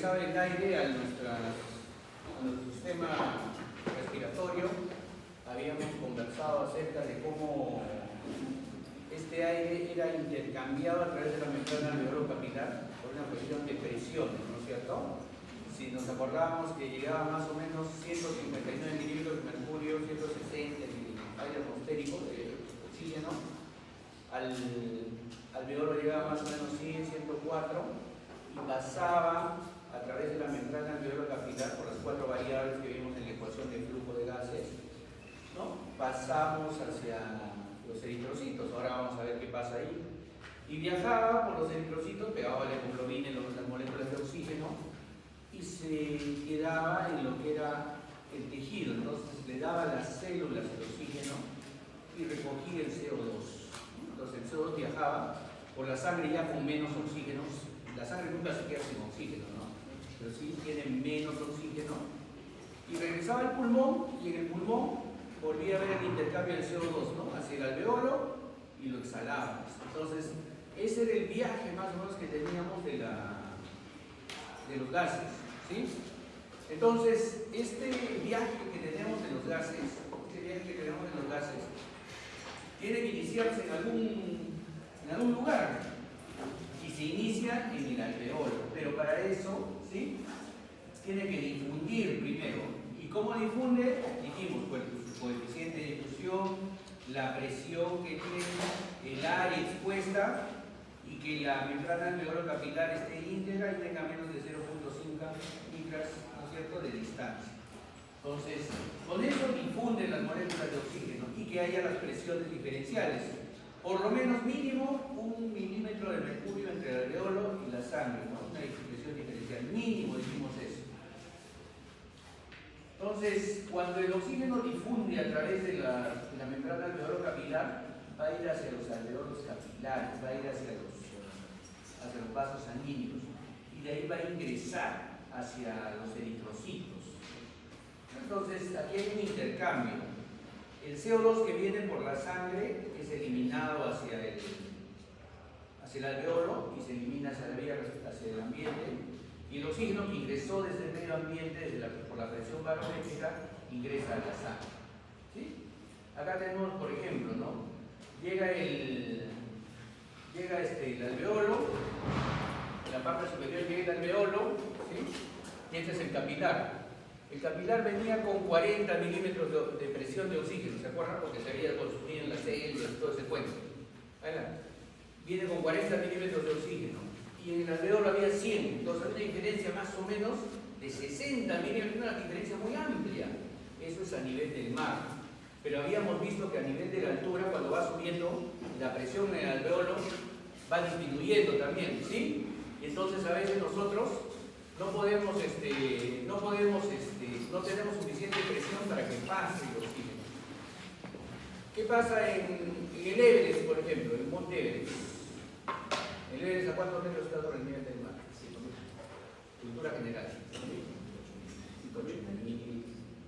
ingresaba el aire a nuestro sistema respiratorio, habíamos conversado acerca de cómo este aire era intercambiado a través de la membrana alveolo capilar por una cuestión de presiones, ¿no es cierto? Si nos acordábamos que llegaba más o menos 159 milímetros de mercurio, 160 de aire atmosférico de oxígeno, al alveolo llegaba más o menos 100, 104 y pasaba a través de la membrana alveolo capilar por las 4 variables que vimos en la ecuación de flujo de gases, ¿no? Pasamos hacia los eritrocitos, ahora vamos a ver qué pasa ahí, y viajaba por los eritrocitos, pegaba la hemoglobina y las moléculas de oxígeno y se quedaba en lo que era el tejido, entonces le daba a las células el oxígeno y recogía el CO2. Entonces el CO2 viajaba por la sangre ya con menos oxígeno, la sangre nunca se queda sin oxígeno, ¿no? Pero sí tiene menos oxígeno, y regresaba al pulmón, y en el pulmón volvía a ver el intercambio del CO2, ¿no? Hacia el alveolo y lo exhalábamos. Entonces ese era el viaje más o menos que teníamos de los gases, ¿sí? Entonces este viaje que tenemos de los gases, tiene que iniciarse en algún lugar, y se inicia en el alveolo, pero para eso, ¿sí?, tiene que difundir primero. ¿Y cómo difunde? Dijimos, pues su coeficiente de difusión, la presión que tiene, el área expuesta, y que la membrana alveolo capilar esté íntegra y tenga menos de 0.5 micras, ¿no es cierto?, de distancia. Entonces, con eso difunden las moléculas de oxígeno y que haya las presiones diferenciales. Por lo menos mínimo 1 milímetro de mercurio entre el alveolo y la sangre, ¿no? Una presión diferencial, mínimo dijimos eso. Entonces, cuando el oxígeno difunde a través de la membrana alveolo capilar, va a ir hacia los alveolos capilares, va a ir hacia los vasos sanguíneos, y de ahí va a ingresar hacia los eritrocitos. Entonces, aquí hay un intercambio. El CO2 que viene por la sangre es eliminado hacia el alveolo y se elimina hacia el ambiente, y el oxígeno que ingresó desde el medio ambiente, por la presión barométrica, ingresa a la sangre, ¿sí? Acá tenemos, por ejemplo, ¿no? Llega el alveolo, en la parte superior llega el alveolo, ¿sí? Y este es el capilar. El capilar venía con 40 milímetros de presión de oxígeno, ¿se acuerdan? Porque se había consumido en las células, todo ese cuento. Viene con 40 milímetros de oxígeno, y en el alveolo había 100, entonces hay una diferencia más o menos de 60 milímetros, una diferencia muy amplia. Eso es a nivel del mar. Pero habíamos visto que a nivel de la altura, cuando va subiendo, la presión en el alveolo va disminuyendo también, ¿sí? Y entonces a veces nosotros no tenemos suficiente presión para que pase el oxígeno. ¿Qué pasa en el Everest, por ejemplo, en el Monte Everest? ¿El Everest a cuántos metros está sobre el nivel del mar? Cultura general. 5.000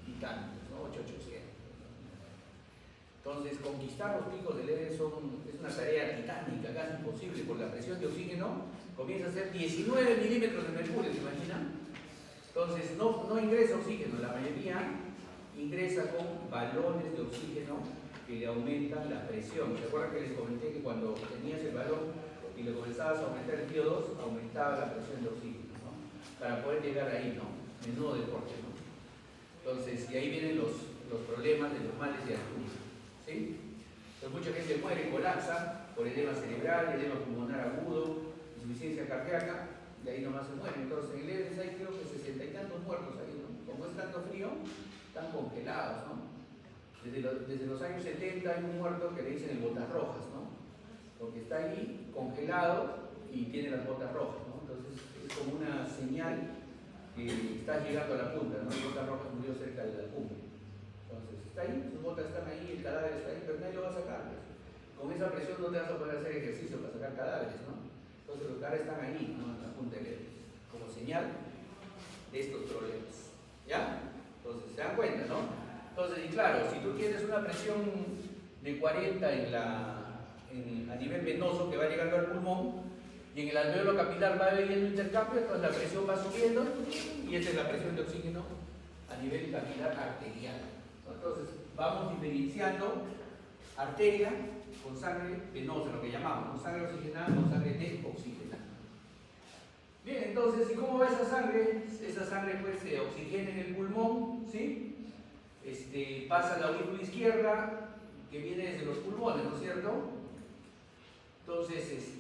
y tantos, ¿no? 8.800. Entonces, conquistar los picos del Everest es una tarea titánica, casi imposible, por la presión de oxígeno comienza a ser 19 milímetros de mercurio, ¿se imaginan? Entonces, no ingresa oxígeno, la mayoría ingresa con balones de oxígeno que le aumentan la presión. ¿Se acuerdan que les comenté que cuando tenías el balón y le comenzabas a aumentar el CO2, aumentaba la presión de oxígeno, ¿no? Para poder llegar ahí, ¿no? Menudo deporte, ¿no? Entonces, y ahí vienen los problemas de los males de altura, ¿sí? Entonces, mucha gente muere, colapsa por edema cerebral, edema pulmonar agudo, insuficiencia cardíaca, y ahí nomás se muere. Entonces, en el Everest hay creo que 60 y tantos muertos ahí, ¿no? Como es tanto frío, están congelados, ¿no? Desde los años 70 hay un muerto que le dicen el botas rojas, ¿no? Porque está ahí congelado y tiene las botas rojas, ¿no? Entonces es como una señal que está llegando a la punta, ¿no? El botas rojas murió cerca de la cumbre. Entonces está ahí, sus botas están ahí, el cadáver está ahí, pero nadie lo va a sacar, pues. Con esa presión no te vas a poder hacer ejercicio para sacar cadáveres, ¿no? Entonces los cadáveres están ahí, ¿no? En la punta del Everest, como señal de estos problemas, ¿ya? Entonces se dan cuenta, ¿no? Entonces, y claro, si tú tienes una presión de 40 a nivel venoso que va llegando al pulmón, y en el alveolo capilar va habiendo intercambio, entonces la presión va subiendo y esta es la presión de oxígeno a nivel capilar arterial. Entonces vamos diferenciando arteria con sangre venosa, lo que llamamos, con sangre oxigenada con sangre deoxigenada. Bien, entonces, ¿y cómo va esa sangre? Esa sangre pues se oxigena en el pulmón, ¿sí? Pasa a la aurícula izquierda, que viene desde los pulmones, ¿no es cierto? Entonces,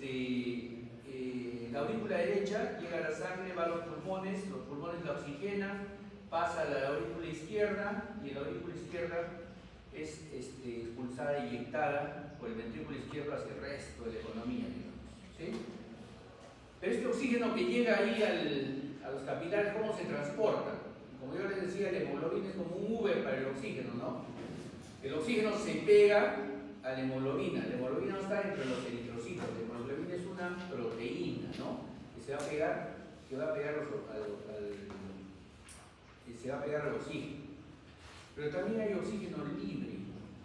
la aurícula derecha llega a la sangre, va a los pulmones la oxigenan, pasa a la aurícula izquierda, y la aurícula izquierda es expulsada, eyectada por el ventrículo izquierdo hacia el resto de la economía, digamos, ¿sí? Pero este oxígeno que llega ahí a los capilares, ¿cómo se transporta? Como yo les decía, la hemoglobina es como un Uber para el oxígeno, ¿no? El oxígeno se pega a la hemoglobina no está entre los eritrocitos, la hemoglobina es una proteína, ¿no? Que se va a pegar, se va a pegar al oxígeno. Pero también hay oxígeno libre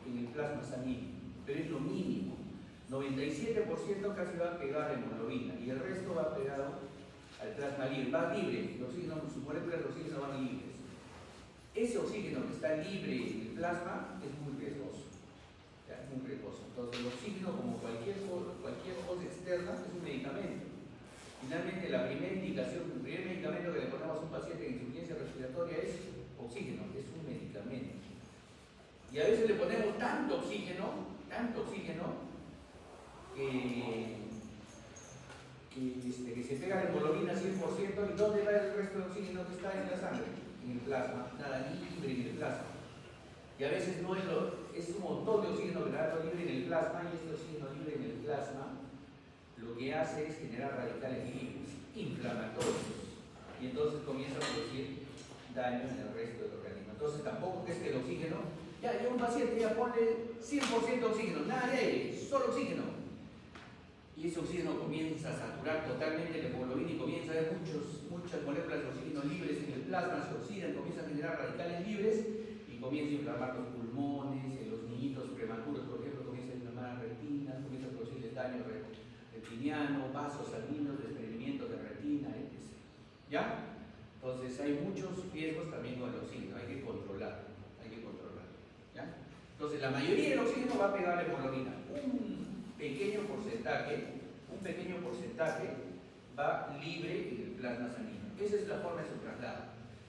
en el plasma sanguíneo, pero es lo mínimo. 97% casi va pegado a la hemoglobina y el resto va pegado al plasma libre. Va libre, el oxígeno, sus moléculas de oxígeno van libres. Ese oxígeno que está libre en el plasma es muy riesgoso. Es muy riesgoso. Entonces el oxígeno, como cualquier cosa externa, es un medicamento. Finalmente, el primer medicamento que le ponemos a un paciente en insuficiencia respiratoria es oxígeno, es un medicamento. Y a veces le ponemos tanto oxígeno, que se pega la hemoglobina 100%, ¿y dónde va el resto de oxígeno que está en la sangre? En el plasma, nada libre en el plasma. Y a veces no es un montón de oxígeno que está libre en el plasma, y este oxígeno libre en el plasma lo que hace es generar radicales libres, inflamatorios, y entonces comienza a producir daño en el resto del organismo. Entonces tampoco es que el oxígeno, ya un paciente ya pone 100% de oxígeno, nada de aire, solo oxígeno. Y ese oxígeno comienza a saturar totalmente la hemoglobina y comienza a haber muchas moléculas de oxígeno libres en el plasma, se oxidan, comienza a generar radicales libres y comienza a inflamar los pulmones, en los niñitos prematuros, por ejemplo, comienza a inflamar las retinas, comienza a producirles daño retiniano, vasos sanguíneos, desprendimiento de retina, etc. ¿Ya? Entonces hay muchos riesgos también con el oxígeno, hay que controlarlo. ¿Ya? Entonces la mayoría del oxígeno va a pegar a la hemoglobina. Un pequeño porcentaje va libre en el plasma sanguíneo. Esa es la forma de su traslado.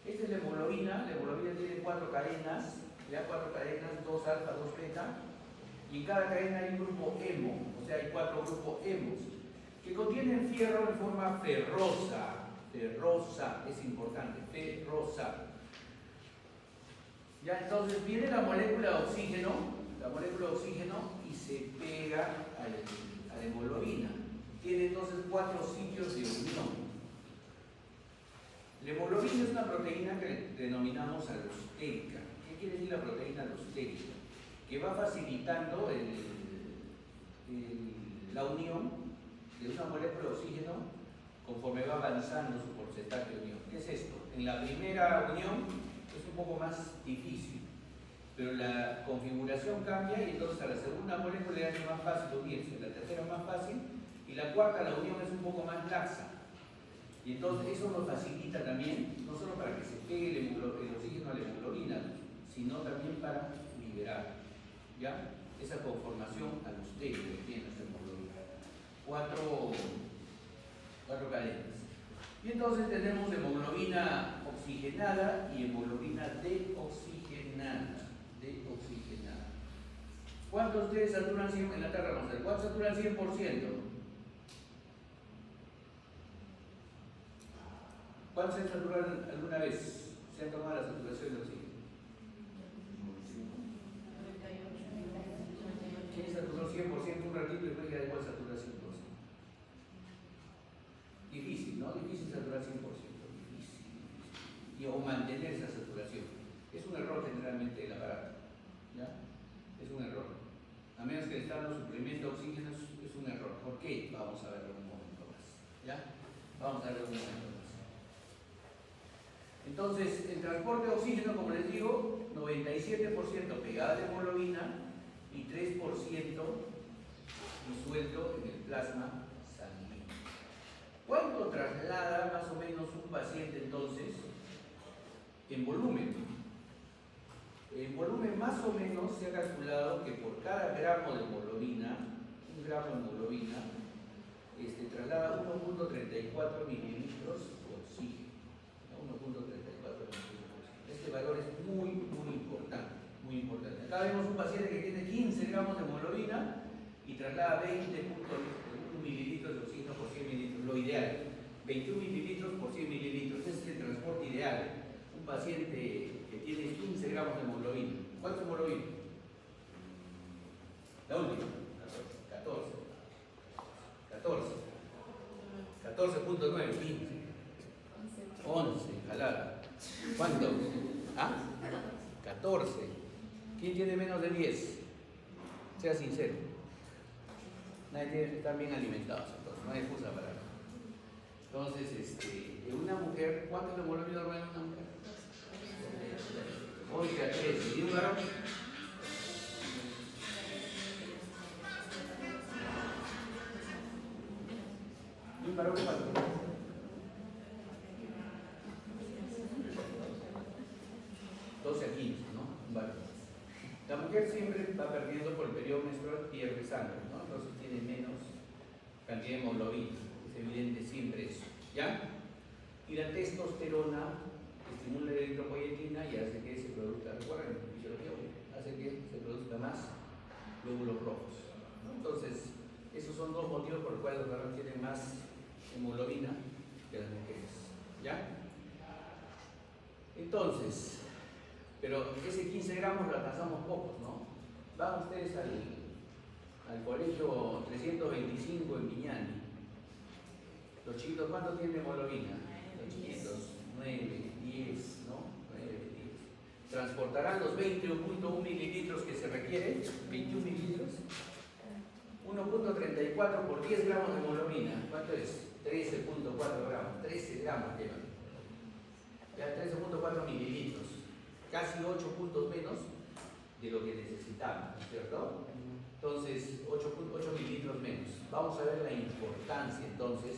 Esta es la hemoglobina tiene 4 cadenas, 2 alfa, 2 beta, y en cada cadena hay un grupo hemo, o sea, hay 4 grupos hemos, que contienen fierro en forma ferrosa, es importante, ferrosa. Ya, entonces viene la molécula de oxígeno y se pega a la hemoglobina. Tiene entonces 4 sitios de unión. La hemoglobina es una proteína que denominamos alostérica. ¿Qué quiere decir la proteína alostérica? Que va facilitando la unión de una molécula de oxígeno conforme va avanzando su porcentaje de unión. ¿Qué es esto? En la primera unión es un poco más difícil, pero la configuración cambia y entonces a la segunda molécula le hace más fácil unirse, la tercera más fácil y la cuarta la unión es un poco más laxa. Y entonces eso nos facilita también, no solo para que se pegue el oxígeno a la hemoglobina, sino también para liberar, ¿ya? Esa conformación alostérica que tiene esta hemoglobina. 4 cadenas. Y entonces tenemos hemoglobina oxigenada y hemoglobina deoxigenada. ¿Cuántos de ustedes saturan 100% en la Tierra? Vamos a ver, ¿cuántos saturan 100%? ¿Cuántos se saturan alguna vez? ¿Se han tomado la saturación de oxígeno? ¿Quién saturó 100% un ratito y después ya dejó de saturar 100%? Difícil, ¿no? Difícil saturar 100%. Difícil. O mantener esa saturación. Es un error generalmente del aparato. ¿Ya? Es un error. A menos que le están dando suplemento de oxígeno, es un error. ¿Por qué? Vamos a verlo un momento más. ¿Ya? Vamos a verlo un momento más. Entonces, el transporte de oxígeno, como les digo, 97% pegada a la hemoglobina y 3% disuelto en el plasma sanguíneo. ¿Cuánto traslada más o menos un paciente entonces en volumen? En volumen más o menos se ha calculado que por cada gramo de hemoglobina, un gramo de hemoglobina, traslada 1.34 mililitros de oxígeno. 1.34 mililitros. Este valor es muy importante, muy importante. Acá vemos un paciente que tiene 15 gramos de hemoglobina y traslada 20.1 mililitros de oxígeno por 100 mililitros, lo ideal. 21 mililitros por 100 mililitros, ese es el transporte ideal. Un paciente que tiene 15 gramos de hemoglobina. ¿Cuánto hemoglobina? La última. 14.9, 15. 11, jalada. ¿Cuánto? ¿Ah? 14. ¿Quién tiene menos de 10? Sea sincero. Nadie tiene que estar bien alimentados, entonces no hay excusa para eso. Entonces, en una mujer, ¿cuánto de hemoglobina normal en una mujer? 11 a 13. ¿Y un varón? ¿Y un varón cuánto? 12 a 15, ¿no? Vale. La mujer siempre va perdiendo por el periodo menstrual, pierde sangre, ¿no? Entonces tiene menos cantidad de hemoglobina. Es evidente siempre eso, ¿ya? Y la testosterona estimula la eritropoyetina y hace que se produzca, recuerden, fisiología, hace que se produzca más glóbulos rojos, ¿no? Entonces, esos son dos motivos por los cuales los varones tienen más hemoglobina que las mujeres, ¿ya? Entonces, pero ese 15 gramos lo alcanzamos pocos, ¿no? Van ustedes al colegio 325 en Viñani. Los chiquitos, ¿cuánto tienen hemoglobina? Los chiquitos, 9, 10, ¿no? 9, 10. ¿Transportarán los 20.1 mililitros que se requieren? 21 mililitros. 1.34 por 10 gramos de hemoglobina. ¿Cuánto es? 13.4 gramos. 13 gramos llevan. Ya 13.4 mililitros. Casi 8 puntos menos de lo que necesitamos, ¿cierto? Entonces, 8 mililitros menos. Vamos a ver la importancia entonces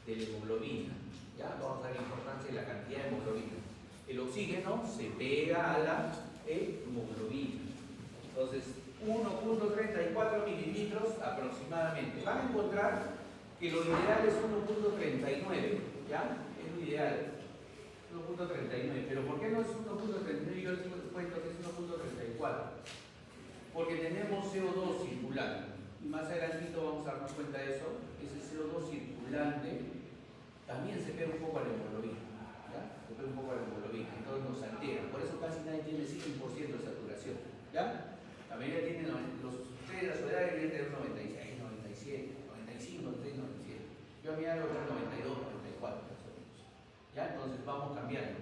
de la hemoglobina. ¿Ya? Vamos a ver la importancia de la cantidad de hemoglobina. El oxígeno se pega a la hemoglobina. Entonces, 1.34 mililitros aproximadamente. Van a encontrar que lo ideal es 1.39, ¿ya? Es lo ideal. 1.39, pero ¿por qué no es 1.39? Yo les cuento que es 1.34 porque tenemos CO2 circulante y más adelantito vamos a darnos cuenta de eso. Ese CO2 circulante también se pega un poco a la hemoglobina, ¿ya? Se pega un poco a la hemoglobina, entonces nos altera, por eso casi nadie tiene 100% de saturación, ¿ya? La mayoría tienen, ustedes a su edad deberían tener 96, 97, 95, 96, 97. Yo a mi edad debo tener 92, 94. ¿Ya? Entonces vamos cambiando.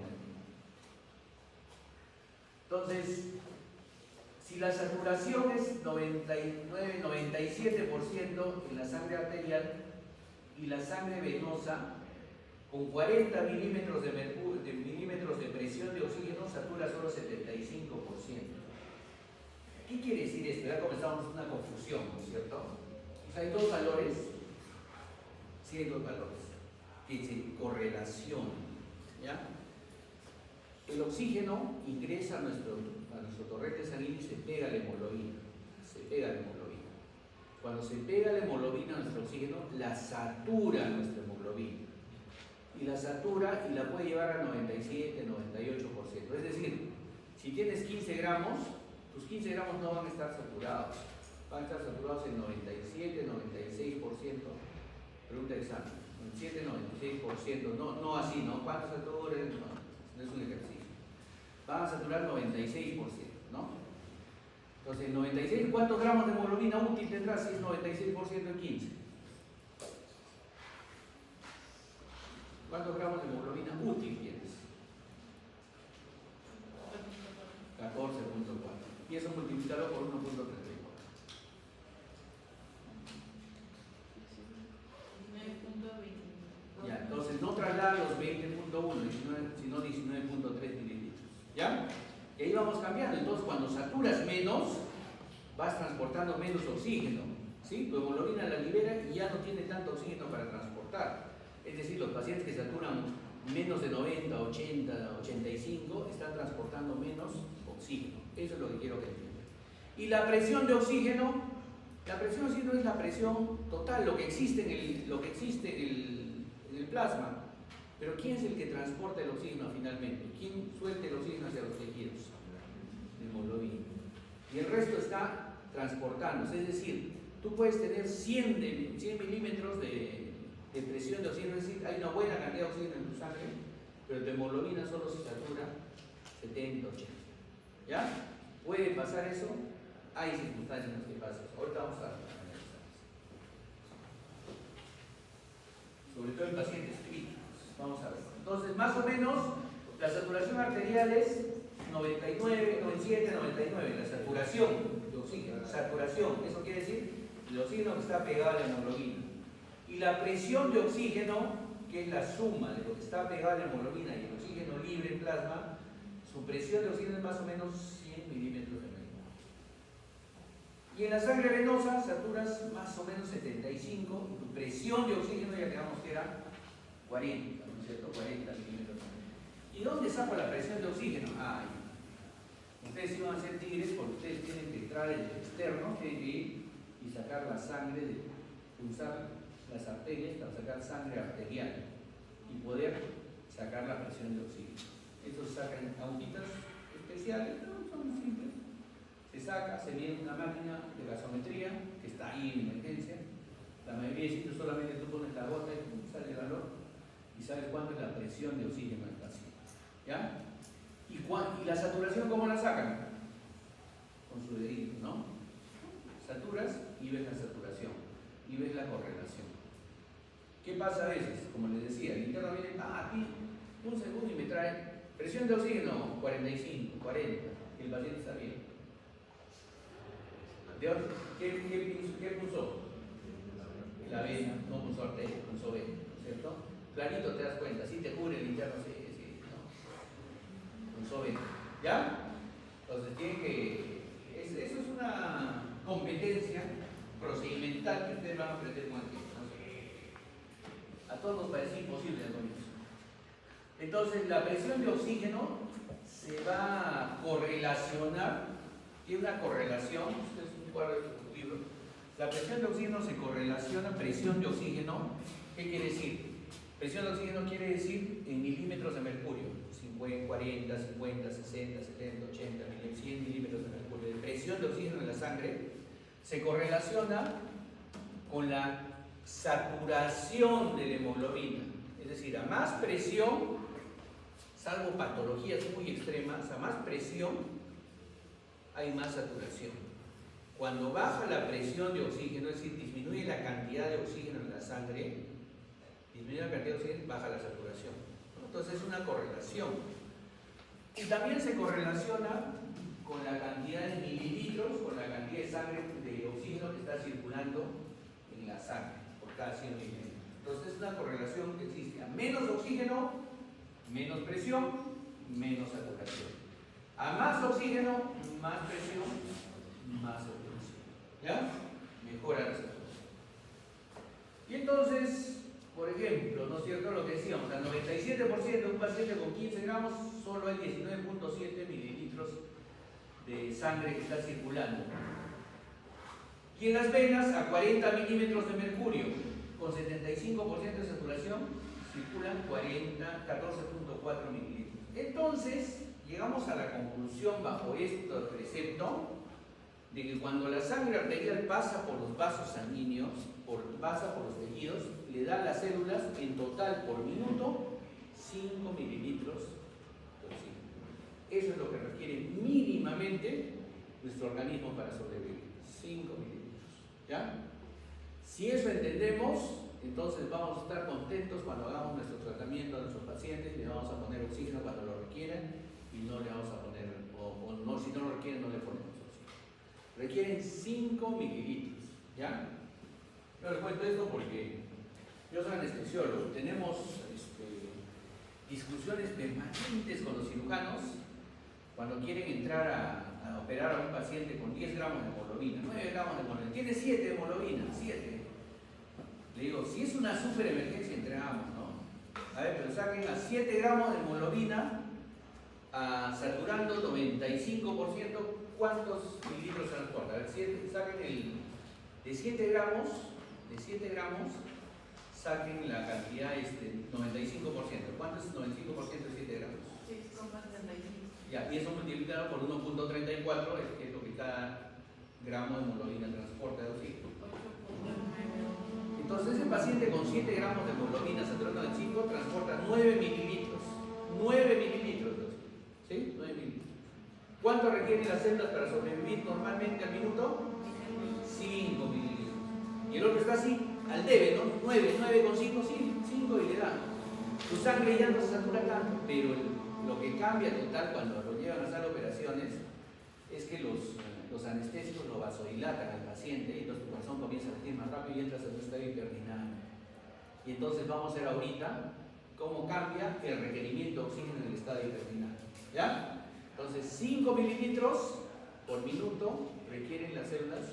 Entonces, si la saturación es 99, 97% en la sangre arterial y la sangre venosa, con 40 milímetros de presión de oxígeno satura solo 75%. ¿Qué quiere decir esto? Ya comenzamos una confusión, ¿no es cierto? O sea, hay dos valores, sí hay dos valores que se correlacionan, ¿ya? El oxígeno ingresa a nuestro torrente sanguíneo y se pega a la hemoglobina. Se pega a la hemoglobina. Cuando se pega la hemoglobina a nuestro oxígeno, la satura nuestra hemoglobina. Y la satura y la puede llevar a 97, 98%. Es decir, si tienes 15 gramos, tus 15 gramos no van a estar saturados. Van a estar saturados en 97, 96%. Pregunta de examen. 97, 96%, no así, ¿no? ¿Cuánto satura? No es un ejercicio. Van a saturar 96%, ¿no? Entonces, 96, ¿cuántos gramos de hemoglobina útil tendrás si es 96% en 15? ¿Cuántos gramos de hemoglobina útil tienes? 14.4. Y eso multiplicado por 1.34. Ya, entonces no traslada los 20.1, sino 19.3 mililitros. ¿Ya? Y ahí vamos cambiando. Entonces, cuando saturas menos, vas transportando menos oxígeno. ¿Sí? Tu hemoglobina la libera y ya no tiene tanto oxígeno para transportar. Es decir, los pacientes que saturan menos de 90, 80, 85 están transportando menos oxígeno. Eso es lo que quiero que entiendan. Y la presión de oxígeno, es la presión total, lo que existe en el plasma. Pero ¿quién es el que transporta el oxígeno finalmente? ¿Quién suelta el oxígeno hacia los tejidos? La hemoglobina. Y el resto está transportándose, es decir, tú puedes tener 100 milímetros de presión de oxígeno, es decir, hay una buena cantidad de oxígeno en tu sangre, pero tu hemoglobina solo se satura 70, 80. ¿Ya? ¿Puede pasar eso? Hay circunstancias en las que pasa eso. Ahorita vamos a analizar. Sobre todo en pacientes críticos. Vamos a ver. Entonces, más o menos, la saturación arterial es 99, 97, 99. La saturación de oxígeno. Saturación, eso quiere decir el oxígeno que está pegado a la hemoglobina. Y la presión de oxígeno, que es la suma de lo que está pegado a la hemoglobina y el oxígeno libre en plasma, su presión de oxígeno es más o menos 100 milímetros de mercurio. Y en la sangre venosa saturas más o menos 75, y tu presión de oxígeno ya quedamos que era 40, ¿no es cierto? 40 milímetros. ¿Y dónde saco la presión de oxígeno? Ustedes iban a ser tigres porque ustedes tienen que entrar en el externo, tienen que ir y sacar la sangre, usar las arterias para sacar sangre arterial y poder sacar la presión de oxígeno. Esto se saca en agujitas especiales, no son simples. Se saca, se viene una máquina de gasometría que está ahí en emergencia. La mayoría de sitios solamente tú pones la gota y sale el valor y sabes cuánto es la presión de oxígeno del paciente. ¿Ya? ¿Y la saturación cómo la sacan? Con su dedito, ¿no? Saturas y ves la saturación y ves la correlación. ¿Qué pasa a veces? Como les decía, el interno viene, aquí, un segundo y me trae presión de oxígeno 45, 40, y el paciente está bien. ¿Qué puso? La vena, no puso arteria, puso vena, ¿cierto? Clarito te das cuenta, si te cubre el interno, sí, ¿no? Puso vena. ¿Ya? Entonces tiene que. Eso es una competencia procedimental que ustedes van a aprender con el tiempo. A todos nos parece imposible al comienzo. Entonces, la presión de oxígeno se va a correlacionar, tiene una correlación, esto es un cuadro de tu libro. La presión de oxígeno se correlaciona, presión de oxígeno, ¿qué quiere decir? Presión de oxígeno quiere decir en milímetros de mercurio, 50, 40, 50, 60, 70, 80, 100 milímetros de mercurio. La presión de oxígeno en la sangre se correlaciona con la saturación de la hemoglobina. Es decir, a más presión, salvo patologías muy extremas, a más presión hay más saturación. Cuando baja la presión de oxígeno, es decir, disminuye la cantidad de oxígeno en la sangre, baja la saturación. Entonces es una correlación. Y también se correlaciona con la cantidad de mililitros, con la cantidad de sangre de oxígeno que está circulando en la sangre por cada 100 mililitros. Entonces es una correlación que existe. A menos oxígeno, menos presión, menos saturación. A más oxígeno, más presión, más saturación. ¿Ya? Mejora la saturación. Y entonces, por ejemplo, ¿no es cierto? Lo que decíamos, al 97% de un paciente con 15 gramos, solo hay 19.7 mililitros de sangre que está circulando. Y en las venas, a 40 milímetros de mercurio, con 75% de saturación, circulan 14.4 mililitros. Entonces, llegamos a la conclusión bajo este precepto de que cuando la sangre arterial pasa por los vasos sanguíneos, pasa por los tejidos, le da a las células en total por minuto 5 mililitros de oxígeno. Eso es lo que requiere mínimamente nuestro organismo para sobrevivir. 5 mililitros. ¿Ya? Si eso entendemos, entonces vamos a estar contentos cuando hagamos nuestro tratamiento a nuestros pacientes y le vamos a poner oxígeno cuando lo requieran y no le vamos a poner, o no, si no lo requieren, no le ponemos oxígeno. Requieren 5 mililitros. ¿Ya? Yo les cuento esto porque yo soy anestesiólogo. Tenemos discusiones permanentes con los cirujanos cuando quieren entrar a operar a un paciente con 10 gramos de hemoglobina, 9 gramos de hemoglobina. Tiene 7 de hemoglobina, 7. Le digo, si es una super emergencia, entregamos, ¿no? A ver, pero saquen a 7 gramos de hemoglobina, saturando 95%, ¿cuántos mililitros transporta? A ver, saquen de 7 gramos, saquen la cantidad 95%. ¿Cuánto es 95% de 7 gramos? 6,75. Ya, y eso multiplicado por 1.34 es lo que cada gramo de hemoglobina transporta de oxígeno. 8,9. Entonces, ese paciente con 7 gramos de hemoglobina saturando en 5 transporta 9 mililitros. 9 mililitros de oxígeno. ¿Sí? 9 mililitros. ¿Cuánto requieren las células para sobrevivir normalmente al minuto? 5 mililitros. Y el otro está así, al debe, ¿no? 9 con 5, 5 y le da. Su sangre ya no se satura tanto, pero lo que cambia total cuando lo llevan a sala de operaciones es que los anestésicos lo vasodilatan al paciente y entonces tu corazón comienza a latir más rápido y entras en un estado hiperdinámico. Y entonces vamos a ver ahorita cómo cambia el requerimiento de oxígeno en el estado hiperdinámico. ¿Ya? Entonces 5 mililitros por minuto requieren las células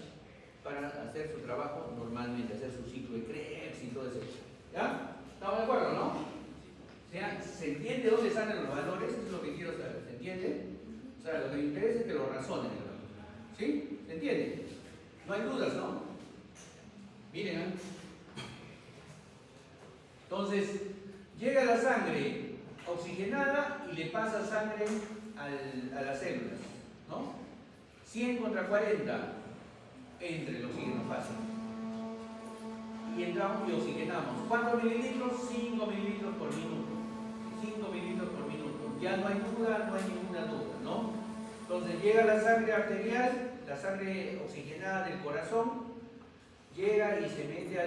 para hacer su trabajo normalmente, hacer su ciclo de Krebs y todo eso. ¿Ya? ¿Estamos de acuerdo, no? O sea, ¿se entiende dónde salen los valores? Eso es lo que quiero saber. ¿Se entiende? O sea, lo que me interesa es que lo razonen. ¿Sí? ¿Se entiende? No hay dudas, ¿no? Miren, ¿eh? Entonces, llega la sangre oxigenada y le pasa sangre a las células, ¿no? 100 contra 40 entre el oxígeno fácil. Y entramos y oxigenamos. ¿Cuántos mililitros? 5 mililitros por minuto. 5 mililitros por minuto. Ya no hay duda, no hay ninguna duda, ¿no? Entonces llega la sangre arterial, la sangre oxigenada del corazón, llega y se mete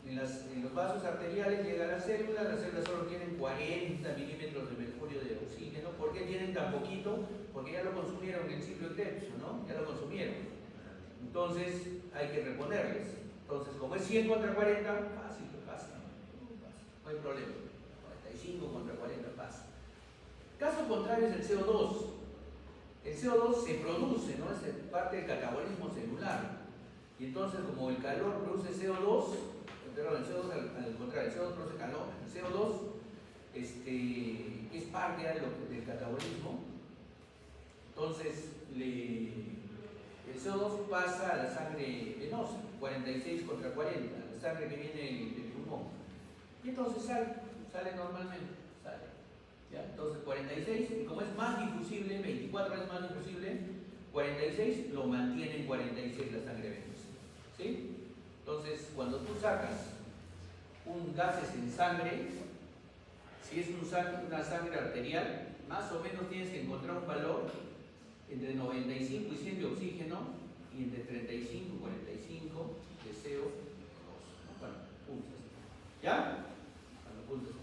en los vasos arteriales, llega a las células solo tienen 40 milímetros de mercurio de oxígeno. ¿Por qué tienen tan poquito? Porque ya lo consumieron en el ciclo de Krebs, ¿no? Ya lo consumieron. Entonces hay que reponerles. Entonces, como es 100 contra 40, fácil, pasa. No hay problema. 45 contra 40 pasa. Caso contrario es el CO2. El CO2 se produce, ¿no? Es parte del catabolismo celular. Y entonces, como el calor produce CO2, perdón, el CO2 al contrario, el CO2 produce calor. El CO2 es parte del catabolismo. Entonces, el CO2 pasa a la sangre venosa, 46 contra 40, la sangre que viene del pulmón. Y entonces sale normalmente, sale. ¿Ya? Entonces 46, y como es más difusible, 24 veces más difusible, 46 lo mantiene en 46 la sangre venosa. ¿Sí? Entonces, cuando tú sacas un gases en sangre, si es una sangre arterial, más o menos tienes que encontrar un valor entre 95 y 100 de oxígeno y entre 35 y 45 de CO2. Bueno, puntos. ¿Ya? Bueno, puntos.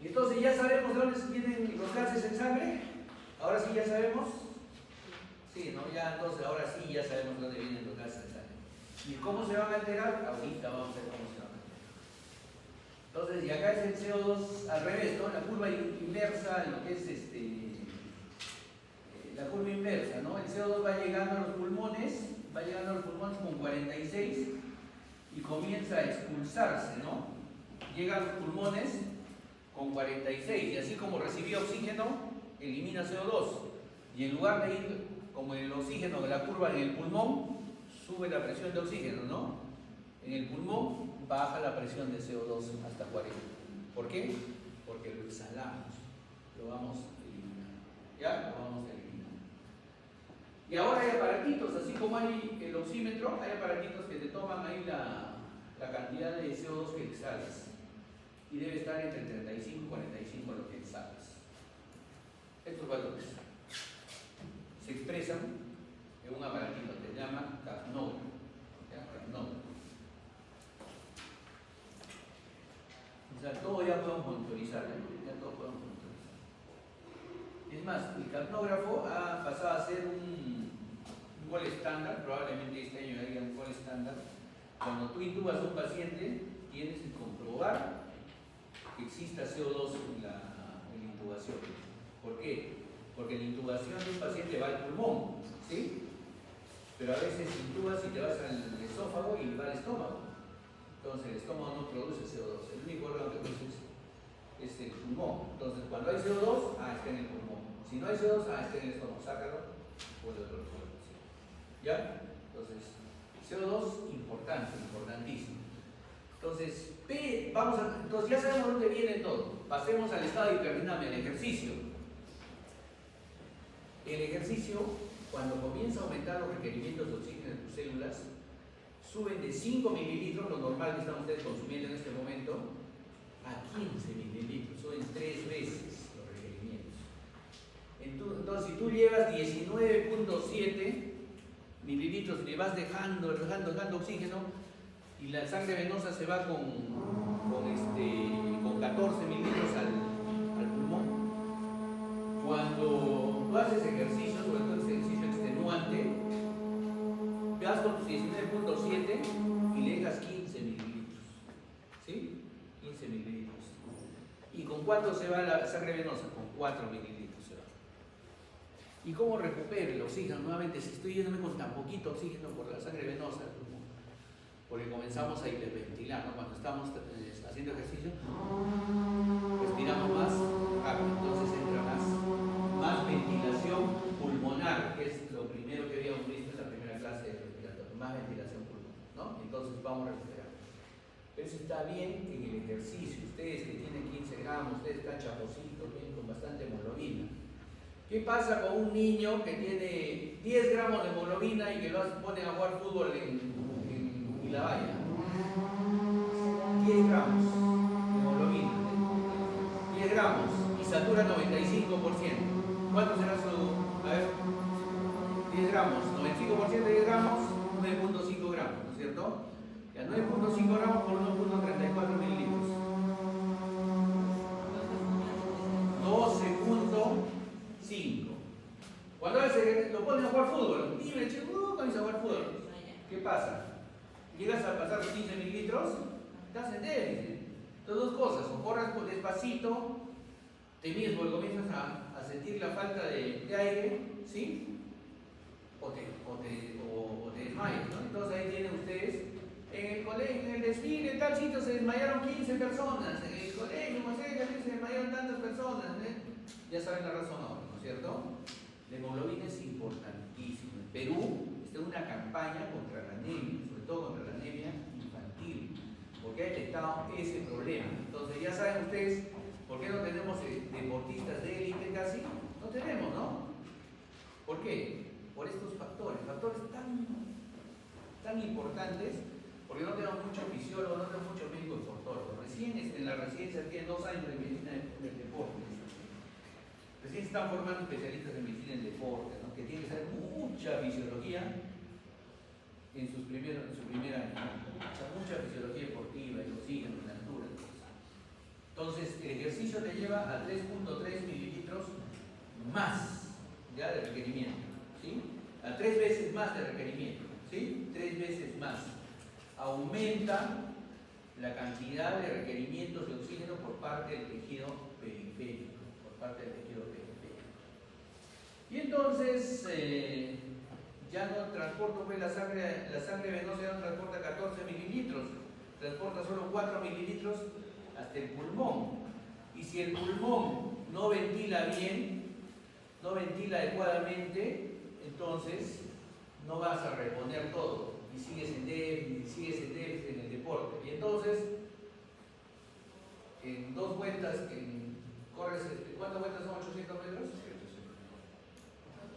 Y entonces ya sabemos de dónde vienen los gases en sangre. Ahora sí ya sabemos. Sí, ¿no? Ya entonces ahora sí ya sabemos de dónde vienen los gases en sangre. ¿Y cómo se van a alterar? Ahorita vamos a ver cómo se van a alterar. Entonces, y acá es el CO2 al revés, ¿no? La curva inversa, lo que es la curva inversa, ¿no? El CO2 va llegando a los pulmones con 46 y comienza a expulsarse, ¿no? Llega a los pulmones con 46 y así como recibió oxígeno, elimina CO2 y en lugar de ir como el oxígeno de la curva en el pulmón, sube la presión de oxígeno, ¿no? En el pulmón baja la presión de CO2 hasta 40. ¿Por qué? Porque lo exhalamos, lo vamos a eliminar. ¿Ya? Lo vamos a eliminar. Y ahora hay aparatitos, así como hay el oxímetro, hay aparatitos que te toman ahí la cantidad de CO2 que exhalas. Y debe estar entre 35 y 45 lo que exhalas. Estos valores se expresan en un aparatito que se llama capnógrafo. O sea, todo ya podemos monitorizar, ya todo podemos monitorizar. Es más, el capnógrafo ha pasado a ser un gol estándar, probablemente este año haya un gol estándar. Cuando tú intubas a un paciente, tienes que comprobar que exista CO2 en la intubación. ¿Por qué? Porque la intubación de un paciente va al pulmón, ¿sí? Pero a veces intubas y te vas al esófago y va al estómago. Entonces el estómago no produce CO2, el único órgano que produce es el pulmón. Entonces cuando hay CO2, está en el pulmón. Si no hay CO2, está en el estómago, sácalo por el otro lado. ¿Ya? Entonces, CO2 importante, importantísimo. Entonces, entonces ya sabemos dónde viene todo. Pasemos al estado hiperdinámico, el ejercicio. El ejercicio, cuando comienza a aumentar los requerimientos de oxígeno en tus células, suben de 5 mililitros, lo normal que están ustedes consumiendo en este momento, a 15 mililitros, suben 3 veces los requerimientos. Entonces, si tú llevas 19.7 mililitros y le vas dejando oxígeno, y la sangre venosa se va con 14 mililitros al pulmón. Cuando tú haces ejercicio, sobre todo ejercicio extenuante, vas con tus 19.7 y le dejas 15 mililitros. ¿Sí? 15 mililitros. ¿Y con cuánto se va la sangre venosa? Con 4 mililitros se va. ¿Y cómo recupero el oxígeno? Nuevamente, si estoy yéndome con tan poquito oxígeno por la sangre venosa, porque comenzamos a hiperventilar, ¿no? Cuando estamos haciendo ejercicio, respiramos más rápido, entonces entra más ventilación pulmonar, que es lo primero que habíamos visto en la primera clase de respiratorio, más ventilación pulmonar, ¿no? Entonces vamos a respirar. Eso está bien en el ejercicio. Ustedes que tienen 15 gramos, ustedes están chapositos, bien, con bastante hemoglobina. ¿Qué pasa con un niño que tiene 10 gramos de hemoglobina y que lo ponen a jugar fútbol en la valla? 10 gramos de hemoglobina, 10 gramos y satura 95%. ¿Cuánto será su? A ver, 10 gramos, 95% de 10 gramos, 9.5 gramos, ¿no es cierto? Ya 9.5 gramos por 1.34 mililitros. 12.5. Cuando lo ponen a jugar fútbol, libre, chico, comienza a jugar fútbol. ¿Qué pasa? Llegas a pasar los 15 mililitros, estás en déficit. Entonces, dos cosas: o corres despacito, te mides porque comienzas a sentir la falta de aire, ¿sí? O te desmayas, ¿no? Entonces ahí tienen ustedes, en el colegio, en el desfile, en tal sitio se desmayaron 15 personas, en el colegio, no sé, se desmayaron tantas personas, ya saben la razón ahora, ¿no es cierto? La hemoglobina es importantísima. En Perú está una campaña contra la anemia, sobre todo contra la anemia infantil, porque ha detectado ese problema. Entonces ya saben ustedes por qué no tenemos deportistas de élite casi. No tenemos, ¿no? ¿Por qué? Por estos factores tan importantes, porque no tenemos muchos fisiólogos, no tenemos muchos médicos deportólogos. Recién en la residencia tienen 2 años de medicina del deporte. Recién se están formando especialistas en medicina del deporte, ¿no? Que tienen que saber mucha fisiología en su primer año, ¿no? O sea, mucha fisiología deportiva, el oxígeno, la altura. Entonces, el ejercicio te lleva a 3.3 mililitros más ya de requerimiento, ¿sí? A 3 veces más de requerimiento, ¿sí? 3 veces más. Aumenta la cantidad de requerimientos de oxígeno por parte del tejido periférico, Y entonces, ya no transporta, pues la sangre venosa ya no transporta 14 mililitros, transporta solo 4 mililitros hasta el pulmón. Y si el pulmón no ventila bien, no ventila adecuadamente, entonces no vas a reponer todo y sigues en déficit en el deporte. Y entonces, en 2 vueltas, corres, ¿cuántas vueltas son 800 metros?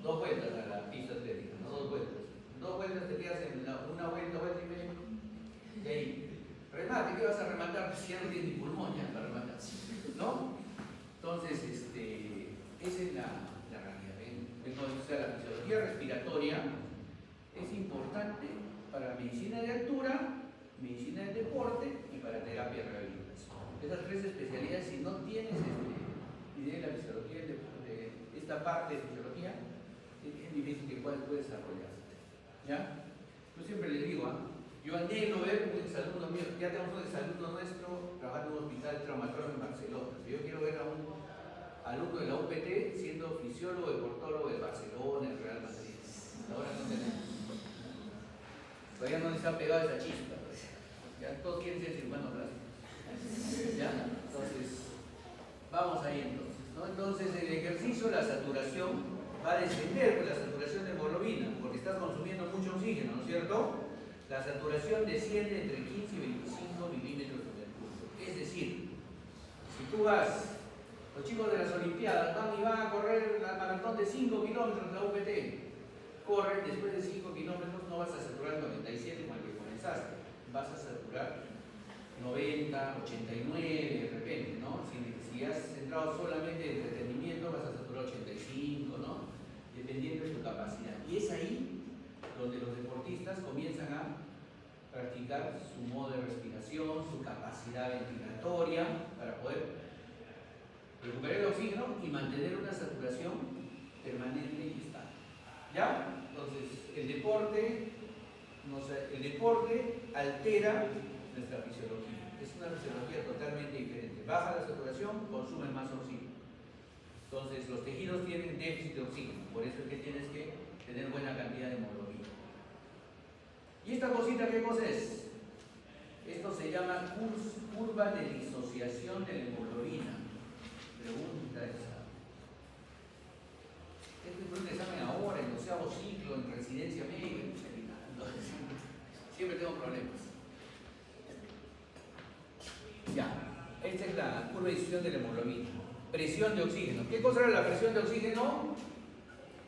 2 vueltas a la pista atlética, no 2 vueltas. 2 vueltas te quedas en una vuelta y media. Y ahí, remate, ¿qué vas a rematar? Si ya no tienes ni pulmón ya para rematar, ¿no? Entonces, esa es la realidad. O sea, la fisiología respiratoria es importante para la medicina de altura, medicina del deporte y para terapia de rehabilitación. Esas 3 especialidades, si no tienes idea de la fisiología de esta parte de fisiología, es difícil que puedas desarrollarse. ¿Ya? Yo siempre les digo, yo anhelo ver un exalumno mío, ya tenemos un exalumno nuestro trabajando en un hospital traumatólogo en Barcelona. Yo quiero ver a un alumno de la UPT siendo fisiólogo, deportólogo de Barcelona, el Real Madrid. Ahora no tenemos. Todavía no les ha pegado esa chispa, pues. Ya Ya todos quieren ser cirujanos plásticos. ¿Ya? Entonces, vamos ahí entonces, ¿no? Entonces, el ejercicio, la saturación va a descender con la saturación de hemoglobina, porque estás consumiendo mucho oxígeno, ¿no es cierto? La saturación desciende entre 15 y 25 milímetros de mercurio. Es decir, si tú vas, los chicos de las Olimpiadas van a correr la maratón de 5 kilómetros, la UPT, corren, después de 5 kilómetros no vas a saturar 97 con el que comenzaste, vas a saturar 90, 89 de repente, ¿no? Si has entrado solamente en entretenimiento vas a saturar 85, ¿no? Dependiendo de tu capacidad. Y es ahí donde los deportistas comienzan a practicar su modo de respiración, su capacidad ventilatoria para poder recuperar el oxígeno y mantener una saturación permanente y estable. ¿Ya? Entonces, el deporte altera nuestra fisiología. Es una fisiología totalmente diferente. Baja la saturación, consume más oxígeno. Entonces, los tejidos tienen déficit de oxígeno. Por eso es que tienes que tener buena cantidad de hemoglobina. ¿Y esta cosita qué cosa es? Esto se llama curva de disociación de la hemoglobina. Pregunta esa. Este es un examen ahora, en 12º ciclo, en residencia médica, siempre tengo problemas. Ya, esta es la curva de disociación de la hemoglobina. Presión de oxígeno. ¿Qué cosa era la presión de oxígeno?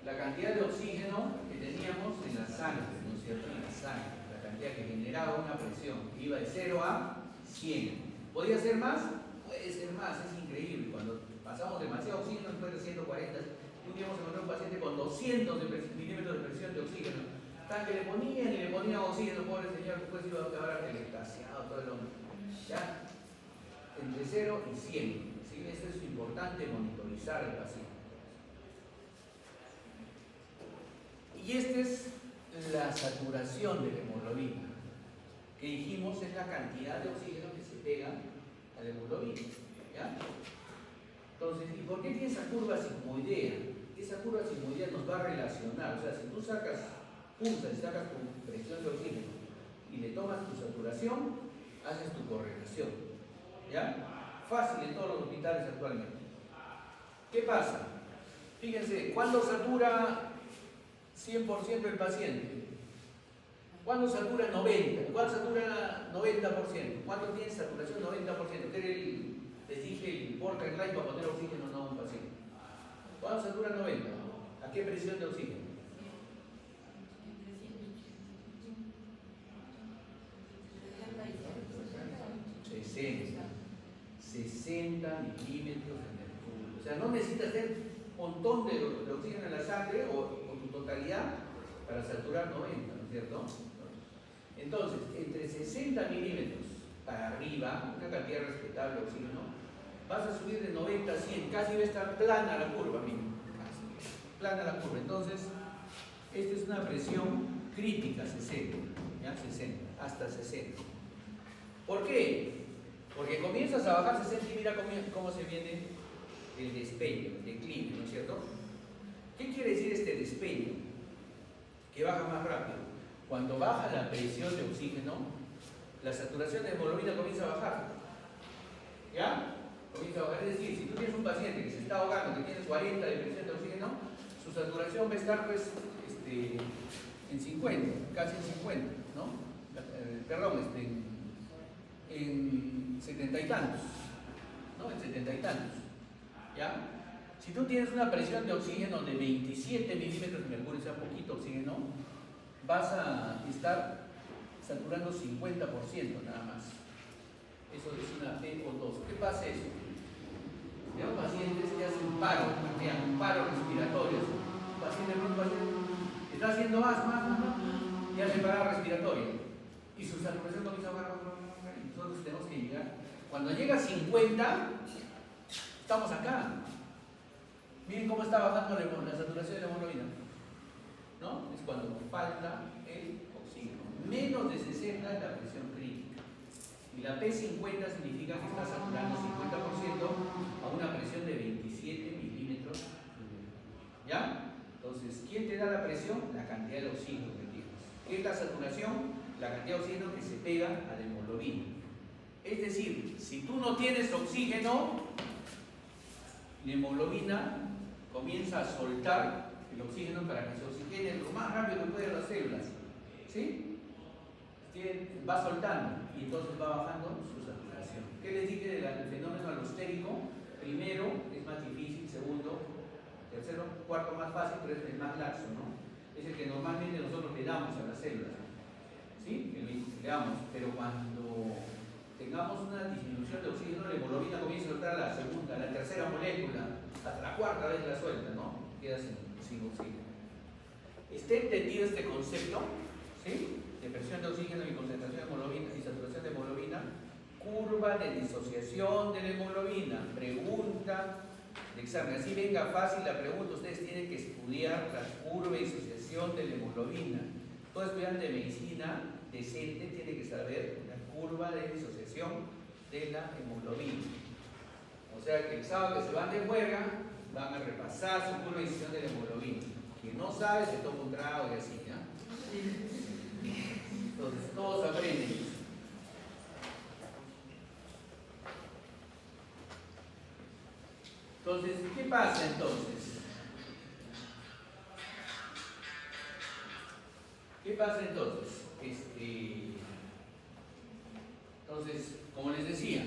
La cantidad de oxígeno que teníamos en la sangre, ¿no es cierto? En la sangre, la cantidad que generaba una presión, que iba de 0 a 100. ¿Podía ser más? Puede ser más, es increíble. Cuando pasamos demasiado oxígeno, después de 140, un día hemos encontrado un paciente con 200 milímetros de presión de oxígeno. Tan que le ponían oxígeno, pobre señor, después iba a acabar extasiado todo el hombre. ¿Ya? Entre 0 y 100. ¿Sí? Esto es importante monitorizar al paciente. Y esta es la saturación de la hemoglobina, que dijimos es la cantidad de oxígeno que se pega a la hemoglobina. ¿Ya? Entonces, ¿y por qué tiene esa curva sigmoidea? Esa curva sigmoidea nos va a relacionar, o sea, si tú pulsas y sacas tu presión de oxígeno y le tomas tu saturación, haces tu correlación. ¿Ya? Fácil en todos los hospitales actualmente. ¿Qué pasa? Fíjense, ¿cuándo satura 100% el paciente? ¿Cuándo satura 90%? ¿Cuándo satura 90%? ¿Cuándo tiene saturación 90%? Que les dije el borderline para poner oxígeno no a un paciente. ¿Cuándo satura 90%? ¿A qué presión de oxígeno? 60 milímetros de mercurio. O sea, no necesitas tener un montón de oxígeno en la sangre o tu totalidad para saturar 90, ¿no es cierto? Entonces, entre 60 milímetros para arriba, una cantidad respetable de oxígeno, vas a subir de 90 a 100, casi va a estar plana la curva, miren, plana la curva. Entonces, esta es una presión crítica, 60, ¿ya? 60, hasta 60. ¿Por qué? Porque comienzas a bajar 60 y mira cómo se viene el despeño, el declive, ¿no es cierto? ¿Qué quiere decir este despeño? Que baja más rápido. Cuando baja la presión de oxígeno, la saturación de hemoglobina comienza a bajar. ¿Ya? Comienza a bajar. Es decir, si tú tienes un paciente que se está ahogando, que tiene 40 de presión de oxígeno, su saturación va a estar pues, en 50, casi en 50, ¿no? Perdón, en 70 y tantos, ¿no? En 70 y tantos, ¿ya? Si tú tienes una presión de oxígeno de 27 milímetros de mercurio, o sea, poquito oxígeno, vas a estar saturando 50% nada más. Eso es una PO2. ¿Qué pasa eso? Tenemos pacientes que hacen un paro respiratorio. Un paciente está haciendo asma y hace parada respiratoria. Y su saturación comienza a bajar. Nosotros tenemos que llegar. Cuando llega a 50, estamos acá. Miren cómo está bajando la saturación de la hemoglobina. ¿No? Es cuando falta el oxígeno. Menos de 60 es la presión crítica. Y la P50 significa que está saturando 50% a una presión de 27 milímetros. ¿Ya? Entonces, ¿quién te da la presión? La cantidad de oxígeno que tienes. ¿Qué es la saturación? la cantidad de oxígeno que se pega a la hemoglobina. Es decir, si tú no tienes oxígeno, la hemoglobina comienza a soltar el oxígeno para que se oxigene lo más rápido que puede las células. ¿Sí? Va soltando y entonces va bajando su saturación. ¿Qué les dije del fenómeno alostérico? Primero es más difícil, segundo, tercero, cuarto más fácil, pero es el más laxo, ¿no? Es el que normalmente nosotros le damos a las células. ¿Sí? Le damos, pero cuando tengamos una disminución de oxígeno, la hemoglobina comienza a soltar la segunda, la tercera molécula, hasta la cuarta vez la suelta, ¿no? Queda sin oxígeno. ¿Está entendido este concepto? ¿Sí? De presión de oxígeno y concentración de hemoglobina y saturación de hemoglobina. Curva de disociación de la hemoglobina. Pregunta de examen. Así venga fácil la pregunta, ustedes tienen que estudiar la curva de disociación de la hemoglobina. Todo estudiante de medicina decente tiene que saber la curva de disociación de la hemoglobina. O sea que el sábado que se van de huelga van a repasar su curva de disociación de la hemoglobina. Quien no sabe se toma un trago y así, ¿ya? Entonces todos aprenden. Entonces, ¿qué pasa entonces? ¿Qué pasa entonces? Entonces, como les decía,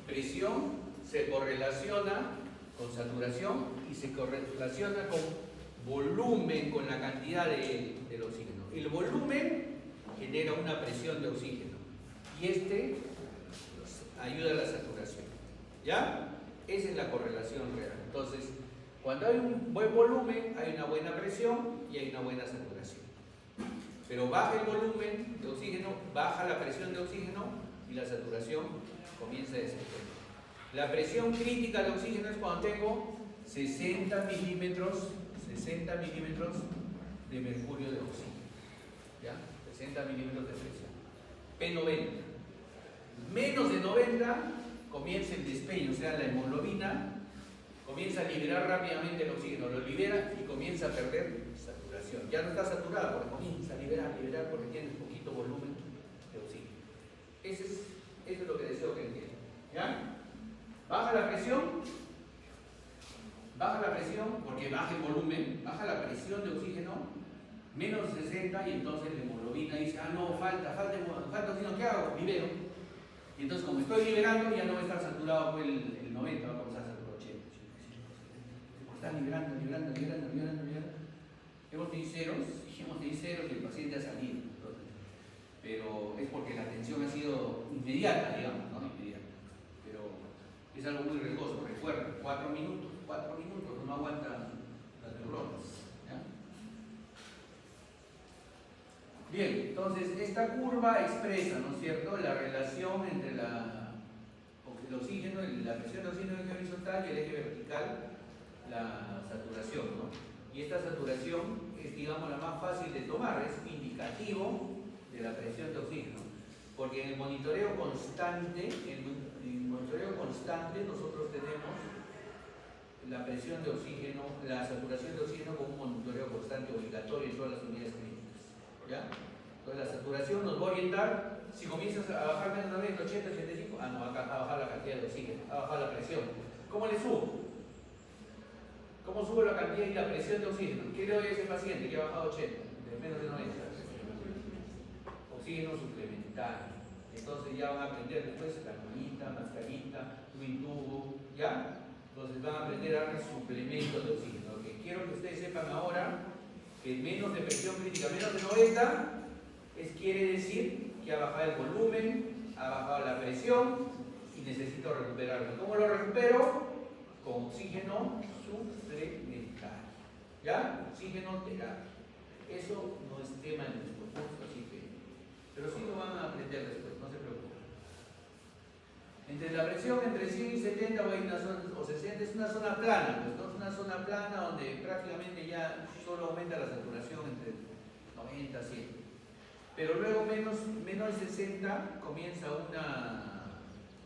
presión se correlaciona con saturación y se correlaciona con volumen, con la cantidad del oxígeno. El volumen genera una presión de oxígeno y ayuda a la saturación. ¿Ya? Esa es la correlación real. Entonces, cuando hay un buen volumen, hay una buena presión y hay una buena saturación. Pero baja el volumen de oxígeno, baja la presión de oxígeno y la saturación comienza a descender. La presión crítica de oxígeno es cuando tengo 60 milímetros de mercurio de oxígeno. ¿Ya? 60 milímetros de presión. P90. Menos de 90 comienza el despeño, o sea, la hemoglobina comienza a liberar rápidamente el oxígeno, lo libera y comienza a perder saturación. Ya no está saturada, porque comienza a liberar porque tiene un poquito volumen de oxígeno. Eso es lo que deseo que entiendan. ¿Ya? Baja la presión porque baja el volumen, baja la presión de oxígeno, menos de 60 y entonces la hemoglobina dice, no, falta oxígeno, ¿qué hago? Libero. Y entonces como estoy liberando ya no va a estar saturado pues, el 90, va a comenzar a saturar 80. Está liberando. Hemos tenido ceros y el paciente ha salido. Entonces, pero es porque la tensión ha sido inmediata, digamos, no inmediata. Pero es algo muy riesgoso, recuerden, 4 minutos, no aguantan las neuronas. ¿Ya? Bien, entonces esta curva expresa, ¿no es cierto?, la relación entre el oxígeno, la presión de oxígeno en el eje horizontal y el eje vertical, la saturación, ¿no? Y esta saturación es, digamos, la más fácil de tomar, es indicativo de la presión de oxígeno, porque en el monitoreo constante, nosotros tenemos la presión de oxígeno, la saturación de oxígeno con un monitoreo constante obligatorio en todas las unidades clínicas. ¿Ya? Entonces la saturación nos va a orientar, si comienzas a bajar menos de 90, 80, 85, no, acá a bajar la cantidad de oxígeno, a bajar la presión. ¿Cómo le subo? ¿Cómo subo la cantidad y la presión de oxígeno? ¿Qué le doy a ese paciente que ha bajado 80, de menos de 90? Oxígeno suplementario. Entonces ya van a aprender después canulita, mascarita, tubo, ¿ya? Entonces van a aprender a darle suplemento de oxígeno. Lo que quiero que ustedes sepan ahora, que menos de presión crítica, menos de 90, quiere decir que ha bajado el volumen, ha bajado la presión y necesito recuperarlo. ¿Cómo lo recupero? Con oxígeno suplementario. ¿Ya? Oxígeno terapia. Eso no es tema en nuestro curso, así que... Pero sí lo van a aprender después, no se preocupen. Entre la presión entre 100 y 70 o 60 es una zona plana, pues no es una zona plana donde prácticamente ya solo aumenta la saturación entre 90 y 100. Pero luego menos de 60 comienza una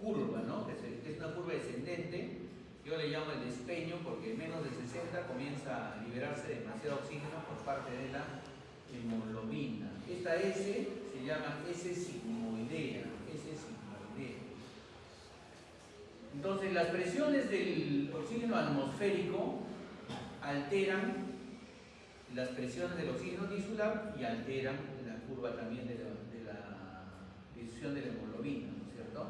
curva, ¿no? Que es una curva descendente. Yo le llamo el despeño porque menos de 60 comienza a liberarse demasiado oxígeno por parte de la hemoglobina. Esta S se se llama S-sigmoidea. Entonces, las presiones del oxígeno atmosférico alteran las presiones del oxígeno tisular y alteran la curva también de la distribución de la hemoglobina, ¿no es cierto?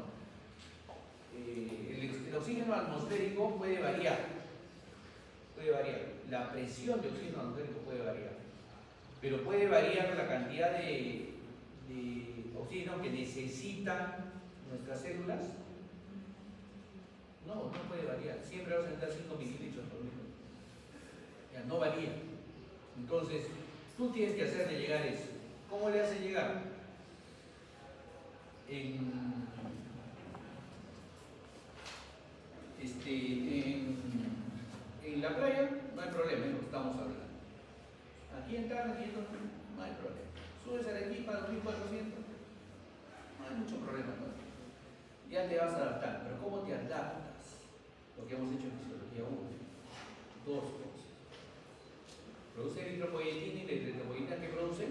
El oxígeno atmosférico puede variar, la presión de oxígeno atmosférico puede variar, pero puede variar la cantidad de oxígeno que necesitan nuestras células. No puede variar, siempre vas a necesitar 5 mililitros por minuto, ya no varía. Entonces, tú tienes que hacerle llegar eso. ¿Cómo le haces llegar? En la playa no hay problema, es lo que estamos hablando. Aquí entrando, no hay problema. Subes a Arequipa, 2400, no hay mucho problema, ¿no? Ya te vas a adaptar, pero ¿cómo te adaptas? Lo que hemos hecho en fisiología 1. Dos cosas. Produce eritropoyetina y la eritropoyetina que produce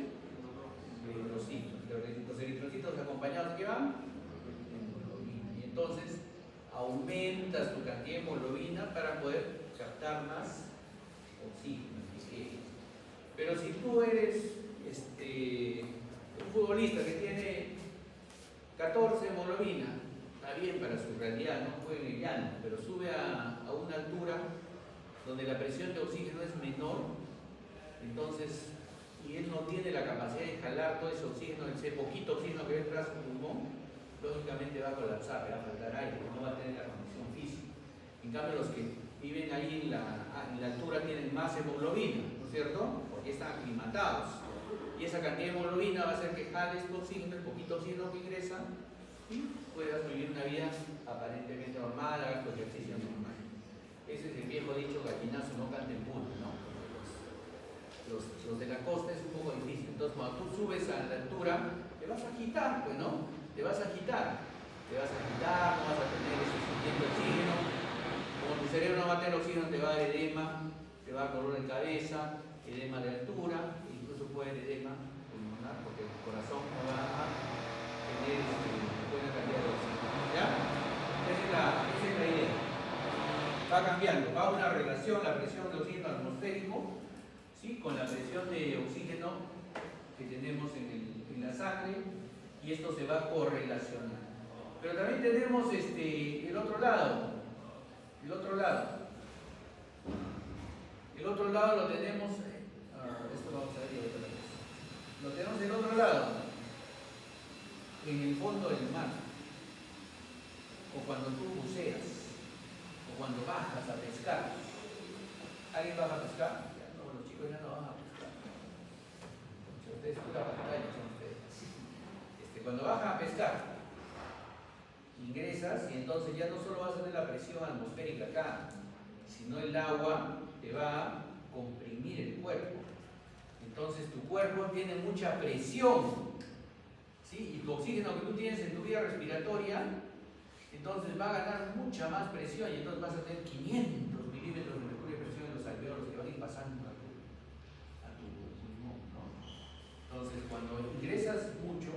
eritrocitos. Los eritrocitos acompañados que van hemoglobina. Y entonces aumentas tu cantidad de hemoglobina para poder captar más oxígeno. Pero si tú eres un futbolista que tiene 14 hemoglobina, está bien para su realidad, no juega en el llano, pero sube a una altura donde la presión de oxígeno es menor, entonces, y él no tiene la capacidad de jalar todo ese oxígeno, ese poquito oxígeno que entra a su pulmón, lógicamente va a colapsar, le va a faltar aire, no va a tener la condición física. En cambio, los que viven ahí en la altura tienen más hemoglobina, ¿no es cierto? Porque están aclimatados. Y esa cantidad de hemoglobina va a hacer que jales tu oxígeno, el poquito oxígeno que ingresa, y puedas vivir una vida aparentemente normal, hagas tu ejercicio normal. Ese es el viejo dicho, gallinazo no canta en puro, ¿no? Los de la costa es un poco difícil. Entonces, cuando tú subes a la altura, te vas a agitar, pues, ¿no? Te vas a agitar, no vas a tener ese suficiente oxígeno. Como tu cerebro no va a tener oxígeno, te va a dar edema, te va a dar dolor de cabeza, edema de altura, incluso puede haber edema pulmonar, porque el corazón no va a tener buena cantidad de oxígeno. ¿Ya? Esa es la idea. Va cambiando, va a una relación la presión de oxígeno atmosférico, ¿sí?, con la presión de oxígeno que tenemos en la sangre, y esto se va a correlacionar. Pero también tenemos el otro lado. El otro lado lo tenemos, esto lo vamos a ver otra vez. Lo tenemos del otro lado, en el fondo del mar, o cuando tú buceas, o cuando bajas a pescar. ¿Alguien baja a pescar? Ya, no, los chicos ya no van a pescar. Si ustedes pura pantalla son ustedes. Cuando bajan a pescar, ingresas y entonces ya no solo vas a tener la presión atmosférica acá, sino el agua te va a comprimir el cuerpo. Entonces tu cuerpo tiene mucha presión, ¿sí? Y tu oxígeno que tú tienes en tu vía respiratoria, entonces va a ganar mucha más presión y entonces vas a tener 500 milímetros de mercurio de presión en los alveolos que van a ir pasando a tu pulmón, ¿no? Entonces cuando ingresas mucho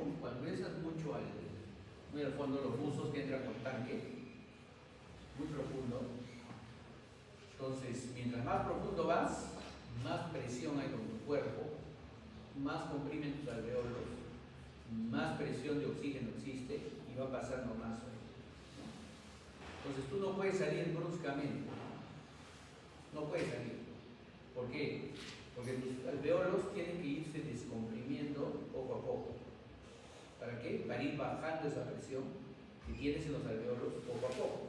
muy al fondo, los buzos que entran con tanque, muy profundo. Entonces, mientras más profundo vas, más presión hay con tu cuerpo, más comprimen tus alveolos, más presión de oxígeno existe y va pasando más. Entonces tú no puedes salir bruscamente, no puedes salir. ¿Por qué? Porque tus alveolos tienen que irse descomprimiendo poco a poco. ¿Para qué? Para ir bajando esa presión que tienes en los alveolos poco a poco.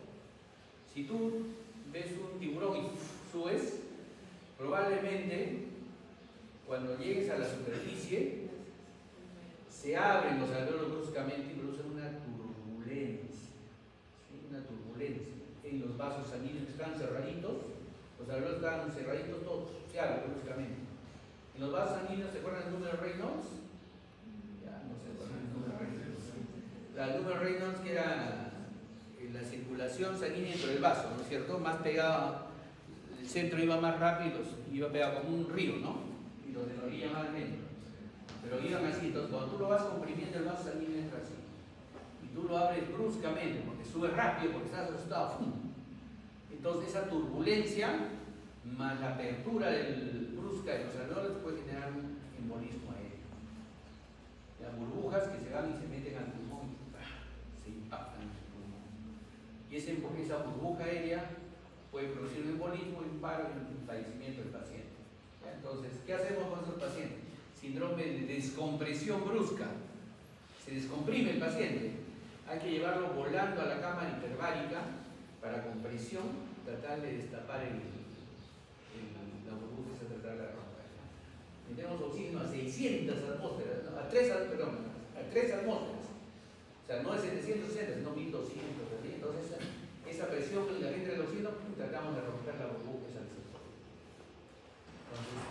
Si tú ves un tiburón y subes, probablemente cuando llegues a la superficie se abren los alveolos bruscamente y producen una turbulencia, ¿sí? Una turbulencia en los vasos sanguíneos que están cerraditos, los alveolos están cerraditos todos, se abren bruscamente. En los vasos sanguíneos, ¿se acuerdan del número de Reynolds? Ya no se acuerdan del número de Reynolds. El número de Reynolds, que era la circulación sanguínea dentro del vaso, ¿no es cierto? Más pegado, el centro iba más rápido, iba pegado como un río, ¿no? Y los de la orilla más lento. Pero iba iban así. Entonces, cuando tú lo vas comprimiendo, el vaso sanguíneo entra así. Y tú lo abres bruscamente, porque sube rápido, porque estás asustado. ¡Fum! Entonces, esa turbulencia, más la apertura brusca de los alveolos, puede generar un embolismo aéreo. Las burbujas que se van y se meten al pulmón y se impactan en el pulmón. Y esa burbuja aérea puede producir un embolismo, un paro y un fallecimiento del paciente. Entonces, ¿qué hacemos con esos pacientes? Síndrome de descompresión brusca. Se descomprime el paciente. Hay que llevarlo volando a la cámara hiperbárica para compresión, tratar de destapar la burbuja y tratar de romper. Metemos oxígeno a 600 atmósferas, no, a 3 atmósferas. O sea, no es 760, sino 1200. Entonces, esa presión que entra el oxígeno, tratamos de romper la burbuja esa sector. Entonces,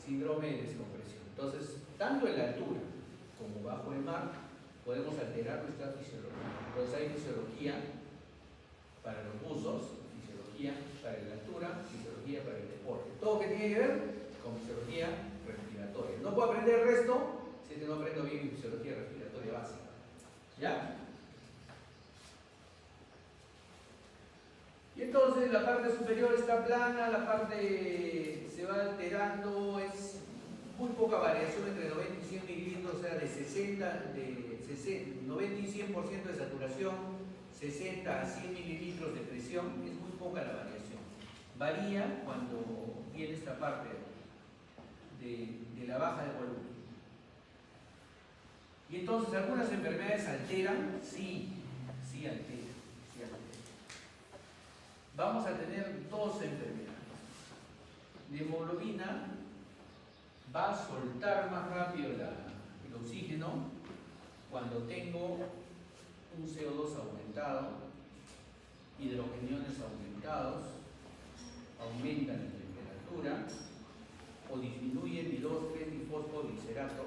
síndrome de descompresión. Entonces, tanto en la altura como bajo el mar, podemos alterar nuestra fisiología. Entonces, hay fisiología para los buzos, fisiología para la altura, fisiología para el deporte. Todo que tiene que ver con fisiología respiratoria. No puedo aprender el resto si no aprendo bien fisiología respiratoria básica. ¿Ya? Y entonces la parte superior está plana, la parte se va alterando, es muy poca variación entre 90 y 100 mililitros, o sea, de 90 y 100% de saturación, 60 a 100 mililitros de presión, es muy poca la variación. Varía cuando viene esta parte de la baja de volumen. Y entonces, ¿algunas enfermedades alteran? Sí, sí alteran. Vamos a tener dos enfermedades. La hemoglobina va a soltar más rápido el oxígeno cuando tengo un CO2 aumentado, hidrogeniones aumentados, aumentan la temperatura o disminuye el 2,3-difosfoglicerato,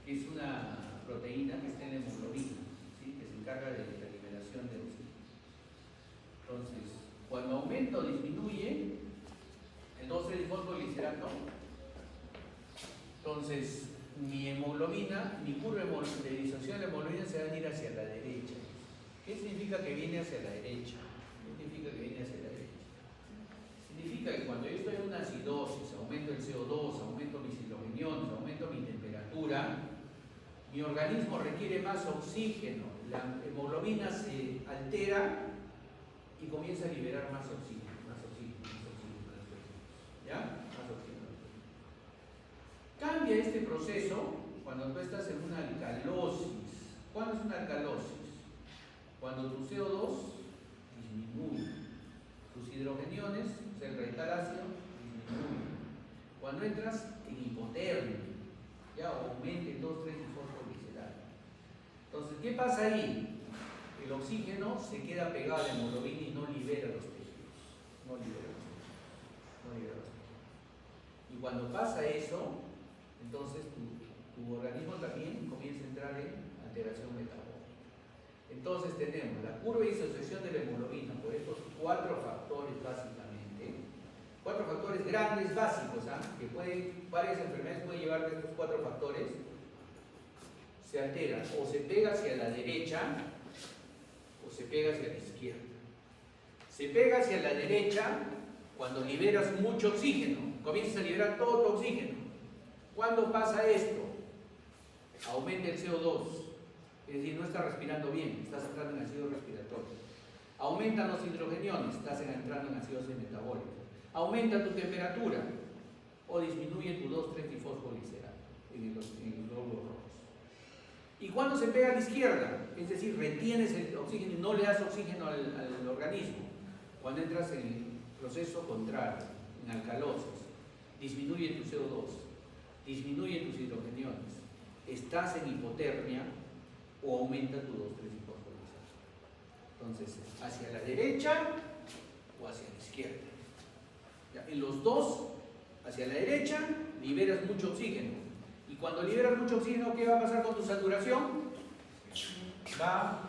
que es una proteína que está en la hemoglobina, ¿sí? Que se encarga de la liberación de oxígeno. Entonces, cuando aumenta o disminuye el 2,3-difosfoglicerato, entonces mi hemoglobina, mi curva de disociación de la hemoglobina se va a ir hacia la derecha. ¿Qué significa que viene hacia la derecha? ¿Qué significa que viene hacia la derecha? Significa que cuando yo estoy en una acidosis, aumento el CO2, aumento mis hidrogeniones, aumento mi temperatura, mi organismo requiere más oxígeno, la hemoglobina se altera y comienza a liberar más oxígeno, ¿ya? Más oxígeno. Cambia este proceso cuando tú estás en una alcalosis. ¿Cuándo es una alcalosis? Cuando tu CO2 disminuye, tus hidrogeniones, o sea, el radical ácido, disminuye. Cuando entras en hipotermia, ya aumenta el 2,3-difosfoglicerato. Entonces, ¿qué pasa ahí? El oxígeno se queda pegado a la hemoglobina y no libera los tejidos. No libera los tejidos. Y cuando pasa eso, entonces tu organismo también comienza a entrar en alteración metabólica. Entonces tenemos la curva de disociación de la hemoglobina por estos 4 factores básicamente. 4 factores grandes básicos, que varias enfermedades pueden llevar de estos 4 factores. Se altera o se pega hacia la derecha o se pega hacia la izquierda. Se pega hacia la derecha cuando liberas mucho oxígeno, comienzas a liberar todo tu oxígeno. ¿Cuándo pasa esto? Aumenta el CO2, es decir, no estás respirando bien, estás entrando en ácido respiratorio. Aumentan los hidrogeniones, estás entrando en acidosis metabólica. Aumenta tu temperatura o disminuye tu 2,3-difosfoglicerato en los glóbulos rojos. ¿Y cuándo se pega a la izquierda? Es decir, retienes el oxígeno y no le das oxígeno al organismo. Cuando entras en el proceso contrario, en alcalosis, disminuye tu CO2, disminuye tus hidrogeniones, estás en hipotermia o aumenta tu 2,3-difosfoglicerato. Entonces, hacia la derecha o hacia la izquierda. Ya, en los dos, hacia la derecha, liberas mucho oxígeno. Y cuando liberas mucho oxígeno, ¿qué va a pasar con tu saturación? Va a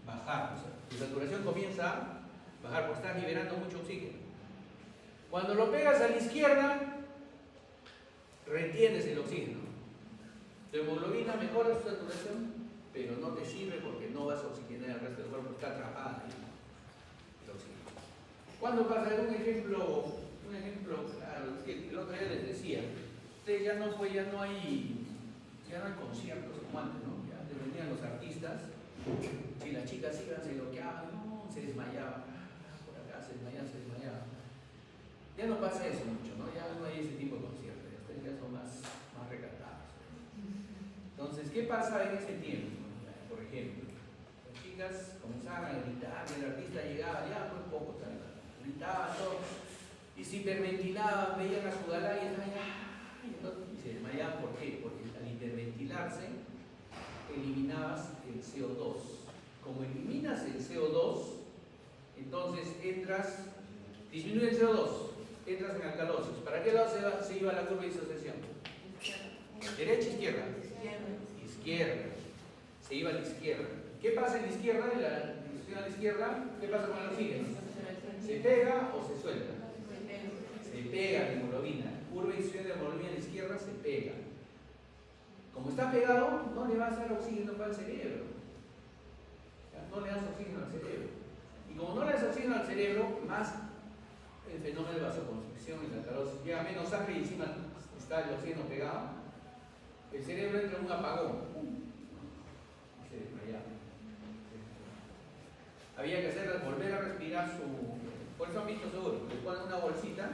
bajar. O sea, tu saturación comienza a bajar porque estás liberando mucho oxígeno. Cuando lo pegas a la izquierda, retienes el oxígeno. Tu hemoglobina mejora su saturación, pero no te sirve porque no vas a oxigenar el resto del cuerpo, está atrapada ahí el oxígeno. ¿Cuándo pasa? Un ejemplo claro, es que el otro día les decía, ustedes ya no hay conciertos como antes, ¿no? Ya venían los artistas, si las chicas iban, se bloqueaban, no, se desmayaban, por acá se desmayaban. Ya no pasa eso mucho, ¿no? Ya no hay ese tipo de conciertos, ustedes ya son más recatados. Entonces, ¿qué pasa en ese tiempo? Por ejemplo, las chicas comenzaban a gritar, y el artista llegaba, ya muy poco, gritaban todo, y se hiperventilaban, veían a su galán y estaban y se desmayaban. ¿Por qué? Porque al hiperventilarse eliminabas el CO2. Como eliminas el CO2, entonces disminuye el CO2, entras en alcalosis. ¿Para qué lado se iba la curva de disociación? ¿Derecha, izquierda? Izquierda. Se iba a la izquierda. ¿Qué pasa en la izquierda? En la disociación a la izquierda, ¿qué pasa con el oxígeno? ¿Se pega o se suelta? Se pega la hemoglobina. Curva de disociación de la hemoglobina a la izquierda se pega. Como está pegado, no le vas a dar oxígeno para el cerebro. No le das oxígeno al cerebro. Y como no le das oxígeno al cerebro, más el fenómeno de vasoconstricción y la alcalosis. Llega menos sangre y encima está el oxígeno pegado. El cerebro entra en un apagón. Y se desmayaba. Había que volver a respirar Por eso han visto seguro, les ponen una bolsita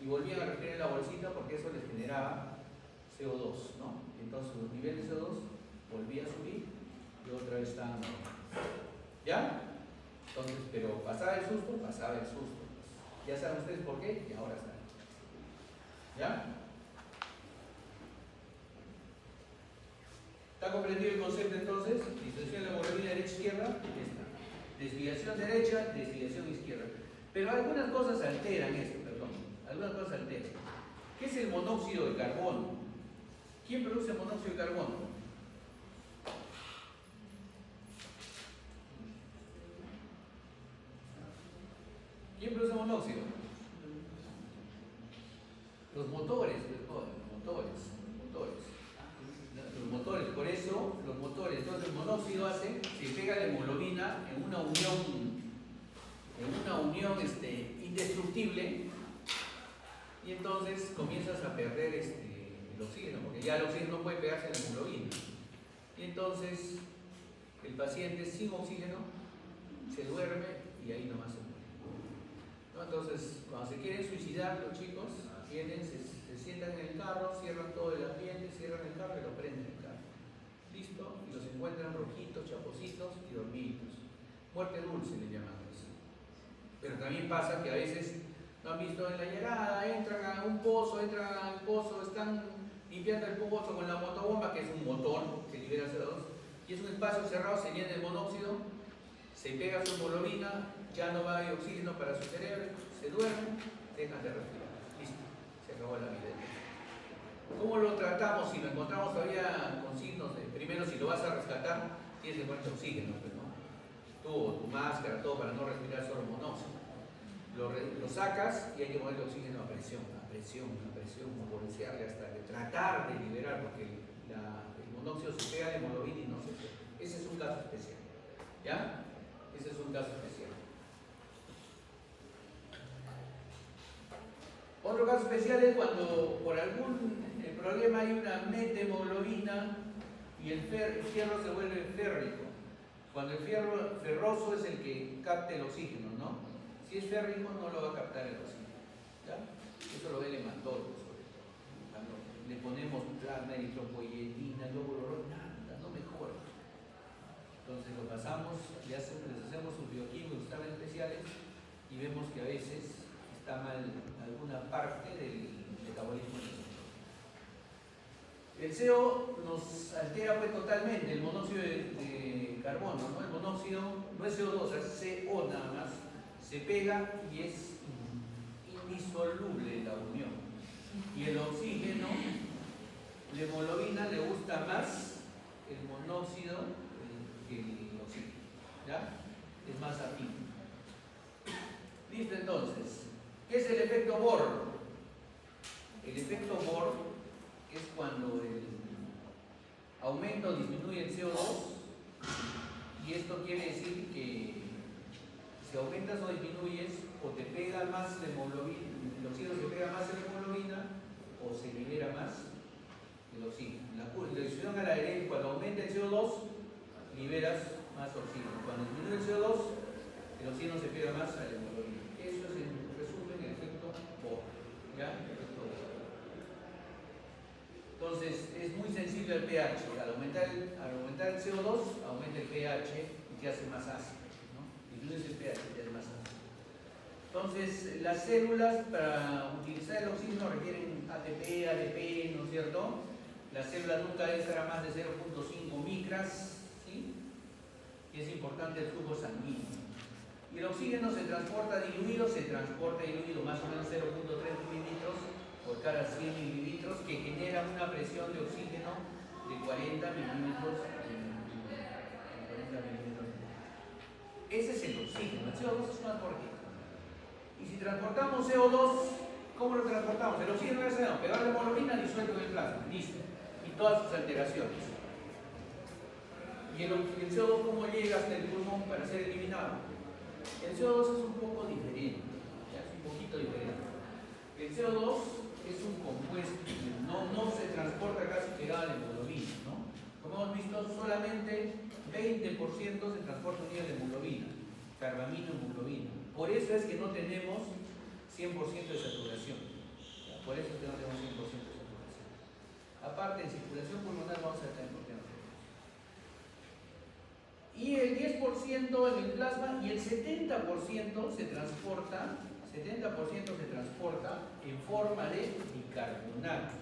y volvían a respirar en la bolsita porque eso les generaba CO2, ¿no? Entonces los niveles de CO2 volvían a subir y otra vez estaban normales. ¿Ya? Entonces, pero pasaba el susto. Ya saben ustedes por qué y ahora saben. ¿Ya? ¿Está comprendido el concepto entonces? Disociación de la hemoglobina derecha-izquierda, esta. Desviación derecha, desviación izquierda. Pero algunas cosas alteran esto, algunas cosas alteran. ¿Qué es el monóxido de carbono? ¿Quién produce monóxido de carbono? ¿Quién produce monóxido? Los motores. Por eso, los motores. Entonces el monóxido se pega la hemoglobina en una unión indestructible, y entonces comienzas a perder el oxígeno, porque ya el oxígeno no puede pegarse a la hemoglobina. Y entonces el paciente sin oxígeno se duerme y ahí nomás se muere, ¿no? Entonces, cuando se quieren suicidar los chicos, se sientan en el carro, cierran todo el ambiente, cierran el carro y lo prenden el carro. Listo, y los encuentran rojitos, chapositos y dormidos. Muerte dulce le llaman eso. Pero también pasa que a veces, ¿no han visto en la llegada? Entran a un pozo, están limpiando el pozo con la motobomba, que es un motor que libera CO2, y es un espacio cerrado, se llena de monóxido, se pega su hemoglobina, ya no va a haber oxígeno para su cerebro, se duermen, dejan de respirar. Listo, se acabó la vida. ¿Cómo lo tratamos? Si lo encontramos todavía con signos, primero si lo vas a rescatar, tienes que ponerte oxígeno, ¿no? Tu máscara, todo para no respirar solo monóxido. Lo sacas y hay que ponerle oxígeno a presión, bolsearle hasta tratar de liberar, porque el monóxido se pega a la hemoglobina y no se pega. Ese es un caso especial. ¿Ya? Ese es un caso especial. Otro caso especial es cuando por algún problema hay una methemoglobina y el fierro se vuelve férrico. Cuando el fierro ferroso es el que capta el oxígeno, ¿no? Si es férrico no lo va a captar el oxígeno. ¿Ya? Eso lo ve el hematólogo sobre todo. Cuando le ponemos plasma, eritropoyetina, glóbulo rojo, nada, no mejora. Entonces lo pasamos, les hacemos sus bioquímicos exámenes especiales y vemos que a veces está mal alguna parte del metabolismo. El CO nos altera pues totalmente, el monóxido de carbono, ¿no? El monóxido no es CO2, es CO nada más, se pega y es indisoluble la unión. Y el oxígeno, la hemoglobina le gusta más el monóxido que el oxígeno, ¿ya? Es más afín. Listo, entonces, ¿qué es el efecto Bohr? El efecto Bohr es cuando aumenta o disminuye el CO2, y esto quiere decir que si aumentas o disminuyes, o te pega más la hemoglobina, el oxígeno se pega más en la hemoglobina, o se libera más el oxígeno. La distribución a la derecha, cuando aumenta el CO2, liberas más oxígeno. Cuando disminuye el CO2, el oxígeno se pega más a la hemoglobina. Eso es en resumen el efecto Bohr. ¿Ya? Entonces, es muy sensible al pH. Al aumentar el CO2, aumenta el pH y te hace más ácido, ¿no? Disminuye el pH y te hace más ácido. Entonces, las células para utilizar el oxígeno requieren ATP, ADP, ¿no es cierto? Las células nunca deben ser a más de 0.5 micras, ¿sí? Y es importante el flujo sanguíneo. Y el oxígeno se transporta diluido más o menos 0.3 mililitros por cada 100 mililitros, que genera una presión de oxígeno de 40 milímetros. Ese es el oxígeno, el CO2 es más cortito. Y si transportamos CO2, ¿cómo lo transportamos? El oxígeno es pegar la hemoglobina disuelto en el plasma, listo. Y todas sus alteraciones. ¿Y el CO2 cómo llega hasta el pulmón para ser eliminado? El CO2 es un poco diferente, ¿ya? Es un poquito diferente. El CO2 es un compuesto, no se transporta casi pegado a la hemoglobina, ¿no? Como hemos visto, solamente 20% se transporta unido a la hemoglobina, carbamino hemoglobina. Por eso es que no tenemos 100% de saturación. ¿Ya? Por eso es que no tenemos 100% de saturación. Aparte, en circulación pulmonar vamos a tener por qué no tenemos. Y el 10% en el plasma y el 70% se transporta en forma de bicarbonato,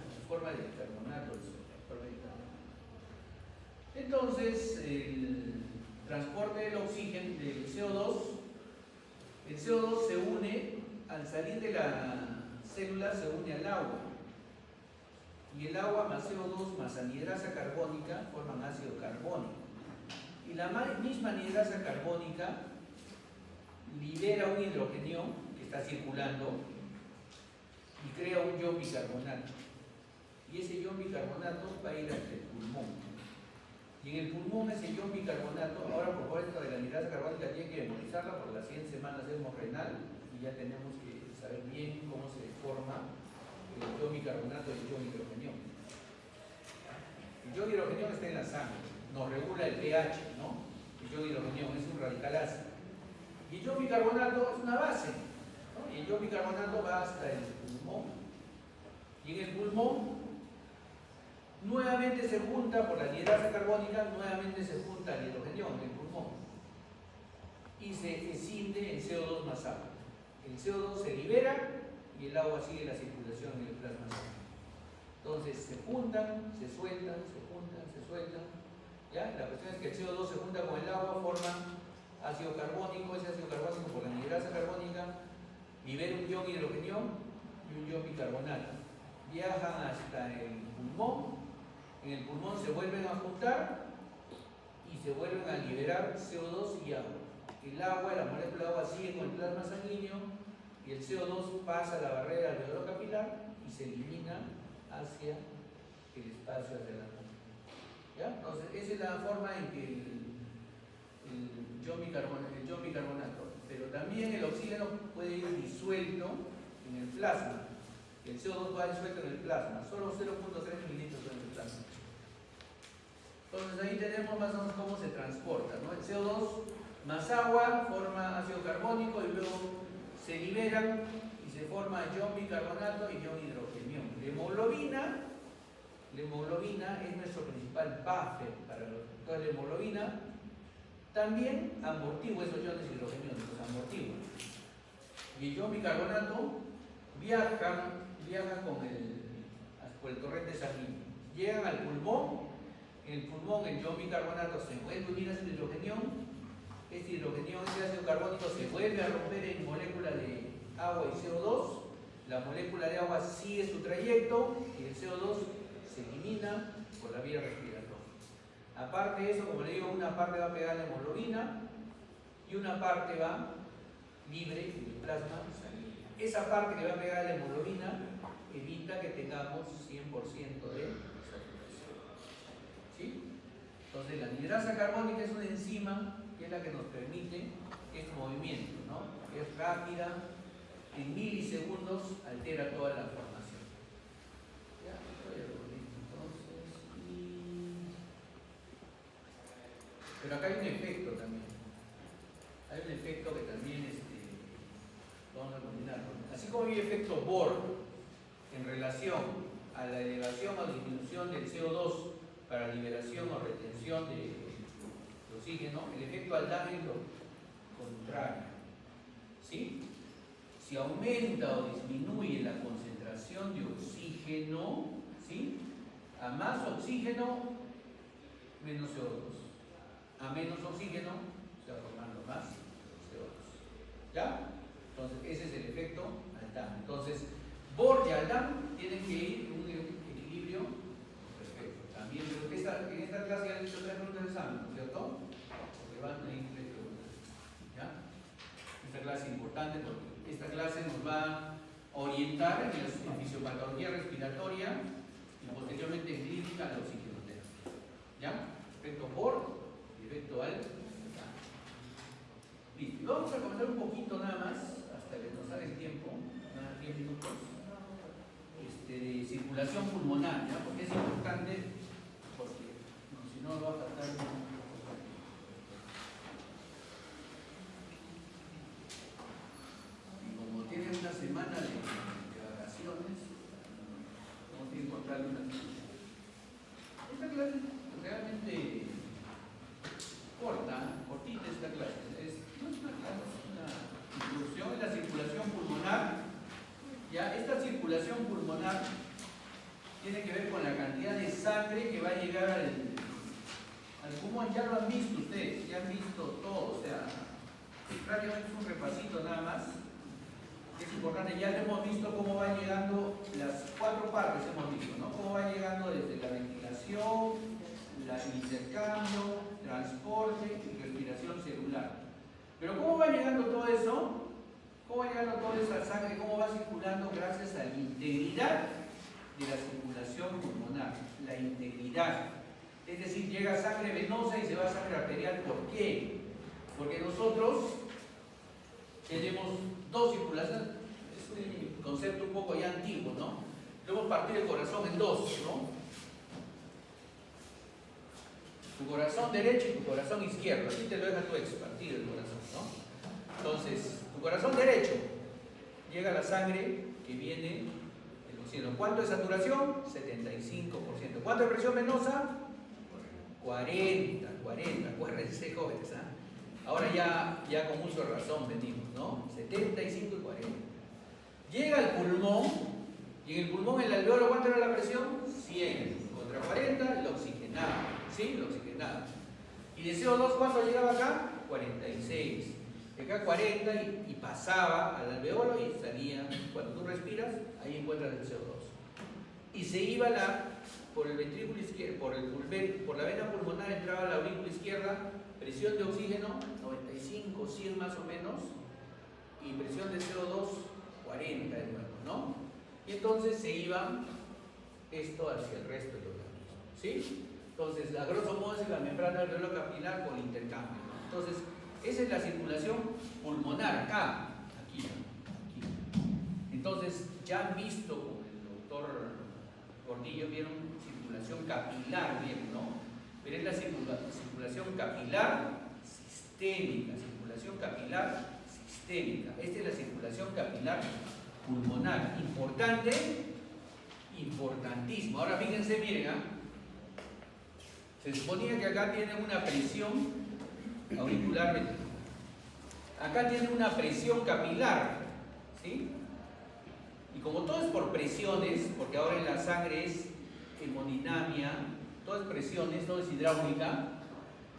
Entonces, el transporte del oxígeno, del CO2, el CO2 se une, al salir de la célula, se une al agua. Y el agua más CO2 más anhidrasa carbónica forman ácido carbónico. Y la misma anhidrasa carbónica libera un hidrogenio que está circulando y crea un ion bicarbonato. Y ese ion bicarbonato va a ir hasta el pulmón. Y en el pulmón ese ion bicarbonato, ahora por favor esto de la anhidrasa carbónica tienen que memorizarla, porque las siguientes semanas hacemos renal y ya tenemos que saber bien cómo se forma el ion bicarbonato y el ion hidrogenio. El ion hidrogenio está en la sangre, nos regula el pH, ¿no? El ion hidrogenio es un radical ácido. Y el ion bicarbonato es una base, ¿no? Y el ion bicarbonato va hasta el pulmón. Y en el pulmón nuevamente se junta, por la anhidrasa carbónica, nuevamente se junta el hidrogenio en el pulmón. Y se escinde en CO2 más agua. El CO2 se libera y el agua sigue la circulación en el plasma sanguíneo. Entonces se juntan, se sueltan, se juntan, se sueltan. ¿Ya? La cuestión es que el CO2 se junta con el agua, forma ácido carbónico. Ese ácido carbónico, por la anhidrasa carbónica, libera un ion hidrogenio y un ion bicarbonato. Viajan hasta el pulmón. En el pulmón se vuelven a juntar y se vuelven a liberar CO2 y agua. El agua, la molécula de agua sigue con el plasma sanguíneo y el CO2 pasa la barrera alveolar capilar y se elimina hacia el espacio hacia la luz. ¿Ya? Entonces, esa es la forma en que el ion bicarbonato, pero también el oxígeno puede ir disuelto en el plasma. El CO2 va disuelto en el plasma, solo 0.3 mililitros en el plasma. Entonces ahí tenemos más o menos cómo se transporta, ¿no? El CO2 más agua forma ácido carbónico y luego se liberan y se forma ion bicarbonato y ion hidrogenio. La hemoglobina es nuestro principal buffer para toda la hemoglobina. También amortigua esos iones hidrogenios, los amortigua. Y el ion bicarbonato viaja por el torrente sanguíneo. Llegan al pulmón. En el pulmón el ion bicarbonato se vuelve a unir a ese hidrogenio. Este hidrogenio, ese ácido carbónico, se vuelve a romper en molécula de agua y CO2. La molécula de agua sigue su trayecto y el CO2 se elimina por la vía respiratoria. Aparte de eso, como le digo, una parte va pegada a la hemoglobina y una parte va libre en el plasma sanguíneo. Esa parte que va pegada a la hemoglobina evita que tengamos 100% de saturación. ¿Sí? hidrasa carbónica es una enzima que es la que nos permite este movimiento, ¿no? Es rápida, en milisegundos altera toda la formación. Ya, estoy entonces, pero acá hay un efecto también. Hay un efecto que también vamos a combinarlo. Así como hay efecto Bohr en relación a la elevación o disminución del CO2 para liberación o retención de oxígeno, el efecto Aldán es lo contrario. ¿Sí? Si aumenta o disminuye la concentración de oxígeno, ¿sí? A más oxígeno, menos CO2. A menos oxígeno, se va formando más CO2. ¿Ya? Entonces, ese es el efecto Aldán. Entonces, Bohr y Aldán tienen que ir en un equilibrio perfecto. También, pero en esta clase ya han hecho 3 preguntas de examen, ¿no es cierto? Porque van a ir 3 preguntas. ¿Ya? Esta clase es importante porque esta clase nos va a orientar en fisiopatología respiratoria y posteriormente en clínica la oxigenoterapia. ¿Ya? Efecto Bohr y efecto Aldán. Listo. Vamos a comentar un poquito nada más, hasta que nos haga el tiempo, 10 minutos, de circulación pulmonar, ¿ya? Porque es importante, porque si no va a faltar. Y como tienen una semana de vacaciones, vamos a encontrarle una solución. Esta clase es realmente cortita esta clase. No es una clase, es una introducción en la circulación pulmonar. Ya, esta circulación pulmonar tiene que ver con la cantidad de sangre que va a llegar al pulmón. Ya lo han visto ustedes, ya han visto todo, o sea, prácticamente es un repasito nada más. Es importante, ya hemos visto cómo van llegando las 4 partes, hemos visto, ¿no? Cómo va llegando desde la ventilación, el intercambio, transporte y respiración celular. Pero ¿cómo va llegando todo eso? ¿Cómo va llegando toda esa sangre? ¿Cómo va circulando? Gracias a la integridad de la circulación pulmonar. La integridad. Es decir, llega sangre venosa y se va a sangre arterial. ¿Por qué? Porque nosotros tenemos 2 circulaciones. Es un concepto un poco ya antiguo, ¿no? Lo hemos partido el corazón en 2, ¿no? Tu corazón derecho y tu corazón izquierdo. Así te lo deja tu ex, partido el corazón, ¿no? Entonces, tu corazón derecho, llega la sangre que viene del oxígeno. ¿Cuánto de saturación? 75%. ¿Cuánto de presión venosa? 40, acuérdense, jóvenes, ¿ah? Ahora ya con uso de razón venimos, ¿no? 75 y 40. Llega al pulmón, y en el pulmón, el alveolo, ¿cuánto era la presión? 100 contra 40, el oxigenado, ¿sí? El oxigenado. ¿Y de CO2 cuánto llegaba acá? 46. De acá 40 y pasaba al alveolo y salía. Cuando tú respiras, ahí encuentras el CO2. Y se iba por el ventrículo izquierdo, por la vena pulmonar entraba a la aurícula izquierda, presión de oxígeno 95, 100 más o menos, y presión de CO2 40 de nuevo, ¿no? Y entonces se iba esto hacia el resto del organismo, ¿sí? Entonces, a grosso modo es la membrana alveolar capilar con intercambio, ¿no? Entonces, esa es la circulación pulmonar, acá, aquí. Entonces, ya han visto con el doctor Gordillo, vieron circulación capilar, bien, ¿no? Pero es la circulación capilar sistémica, Esta es la circulación capilar pulmonar. Importante, importantísimo. Ahora fíjense, miren, se suponía que acá tiene una presión auricular ventricular. Acá tiene una presión capilar, ¿sí? Y como todo es por presiones, porque ahora en la sangre es hemodinamia, todo es presiones, todo es hidráulica,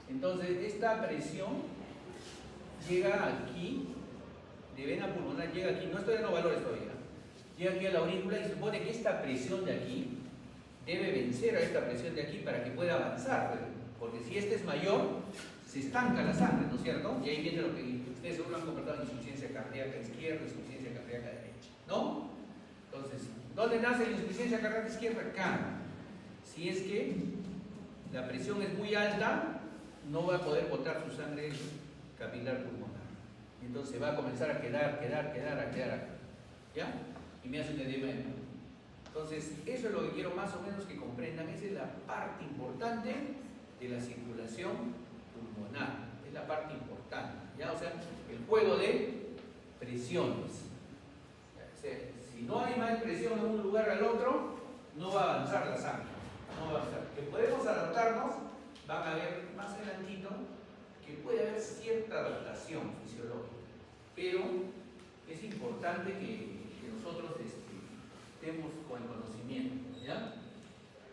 entonces esta presión llega aquí, de vena pulmonar, llega aquí, no estoy dando valores todavía, llega aquí a la aurícula y se supone que esta presión de aquí debe vencer a esta presión de aquí para que pueda avanzar, porque si esta es mayor, se estanca la sangre, ¿no es cierto? Y ahí viene lo que ustedes seguro han conversado: insuficiencia cardíaca izquierda, insuficiencia cardíaca derecha, ¿no? Entonces, ¿dónde nace la insuficiencia cardíaca izquierda? Acá. Si es que la presión es muy alta, no va a poder botar su sangre capilar pulmonar. Y entonces va a comenzar a quedar. ¿Ya? Y me hace un edema. Entonces, eso es lo que quiero más o menos que comprendan. Esa es la parte importante de la circulación pulmonar. Es la parte importante. ¿Ya? O sea, el juego de presiones. O sea, si no hay más presión de un lugar al otro, no va a avanzar la sangre. No va a avanzar. Que podemos adaptarnos, van a ver más adelantito que puede haber cierta adaptación fisiológica. Pero es importante que nosotros estemos con el conocimiento, ¿ya?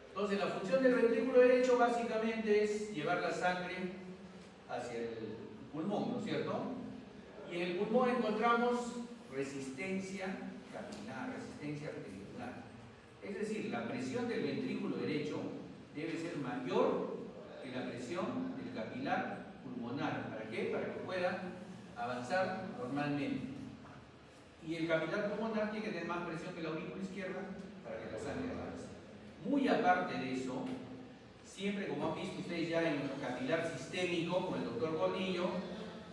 Entonces la función del ventrículo derecho básicamente es llevar la sangre hacia el pulmón, ¿no es cierto? Y en el pulmón encontramos resistencia capilar, resistencia arteriolar. Es decir, la presión del ventrículo derecho debe ser mayor que la presión del capilar pulmonar. ¿Para qué? Para que pueda avanzar normalmente. Y el capilar pulmonar tiene que tener más presión que la aurícula izquierda para que la sangre avance. Muy aparte de eso, siempre, como han visto ustedes ya en el capilar sistémico, con el doctor Gordillo,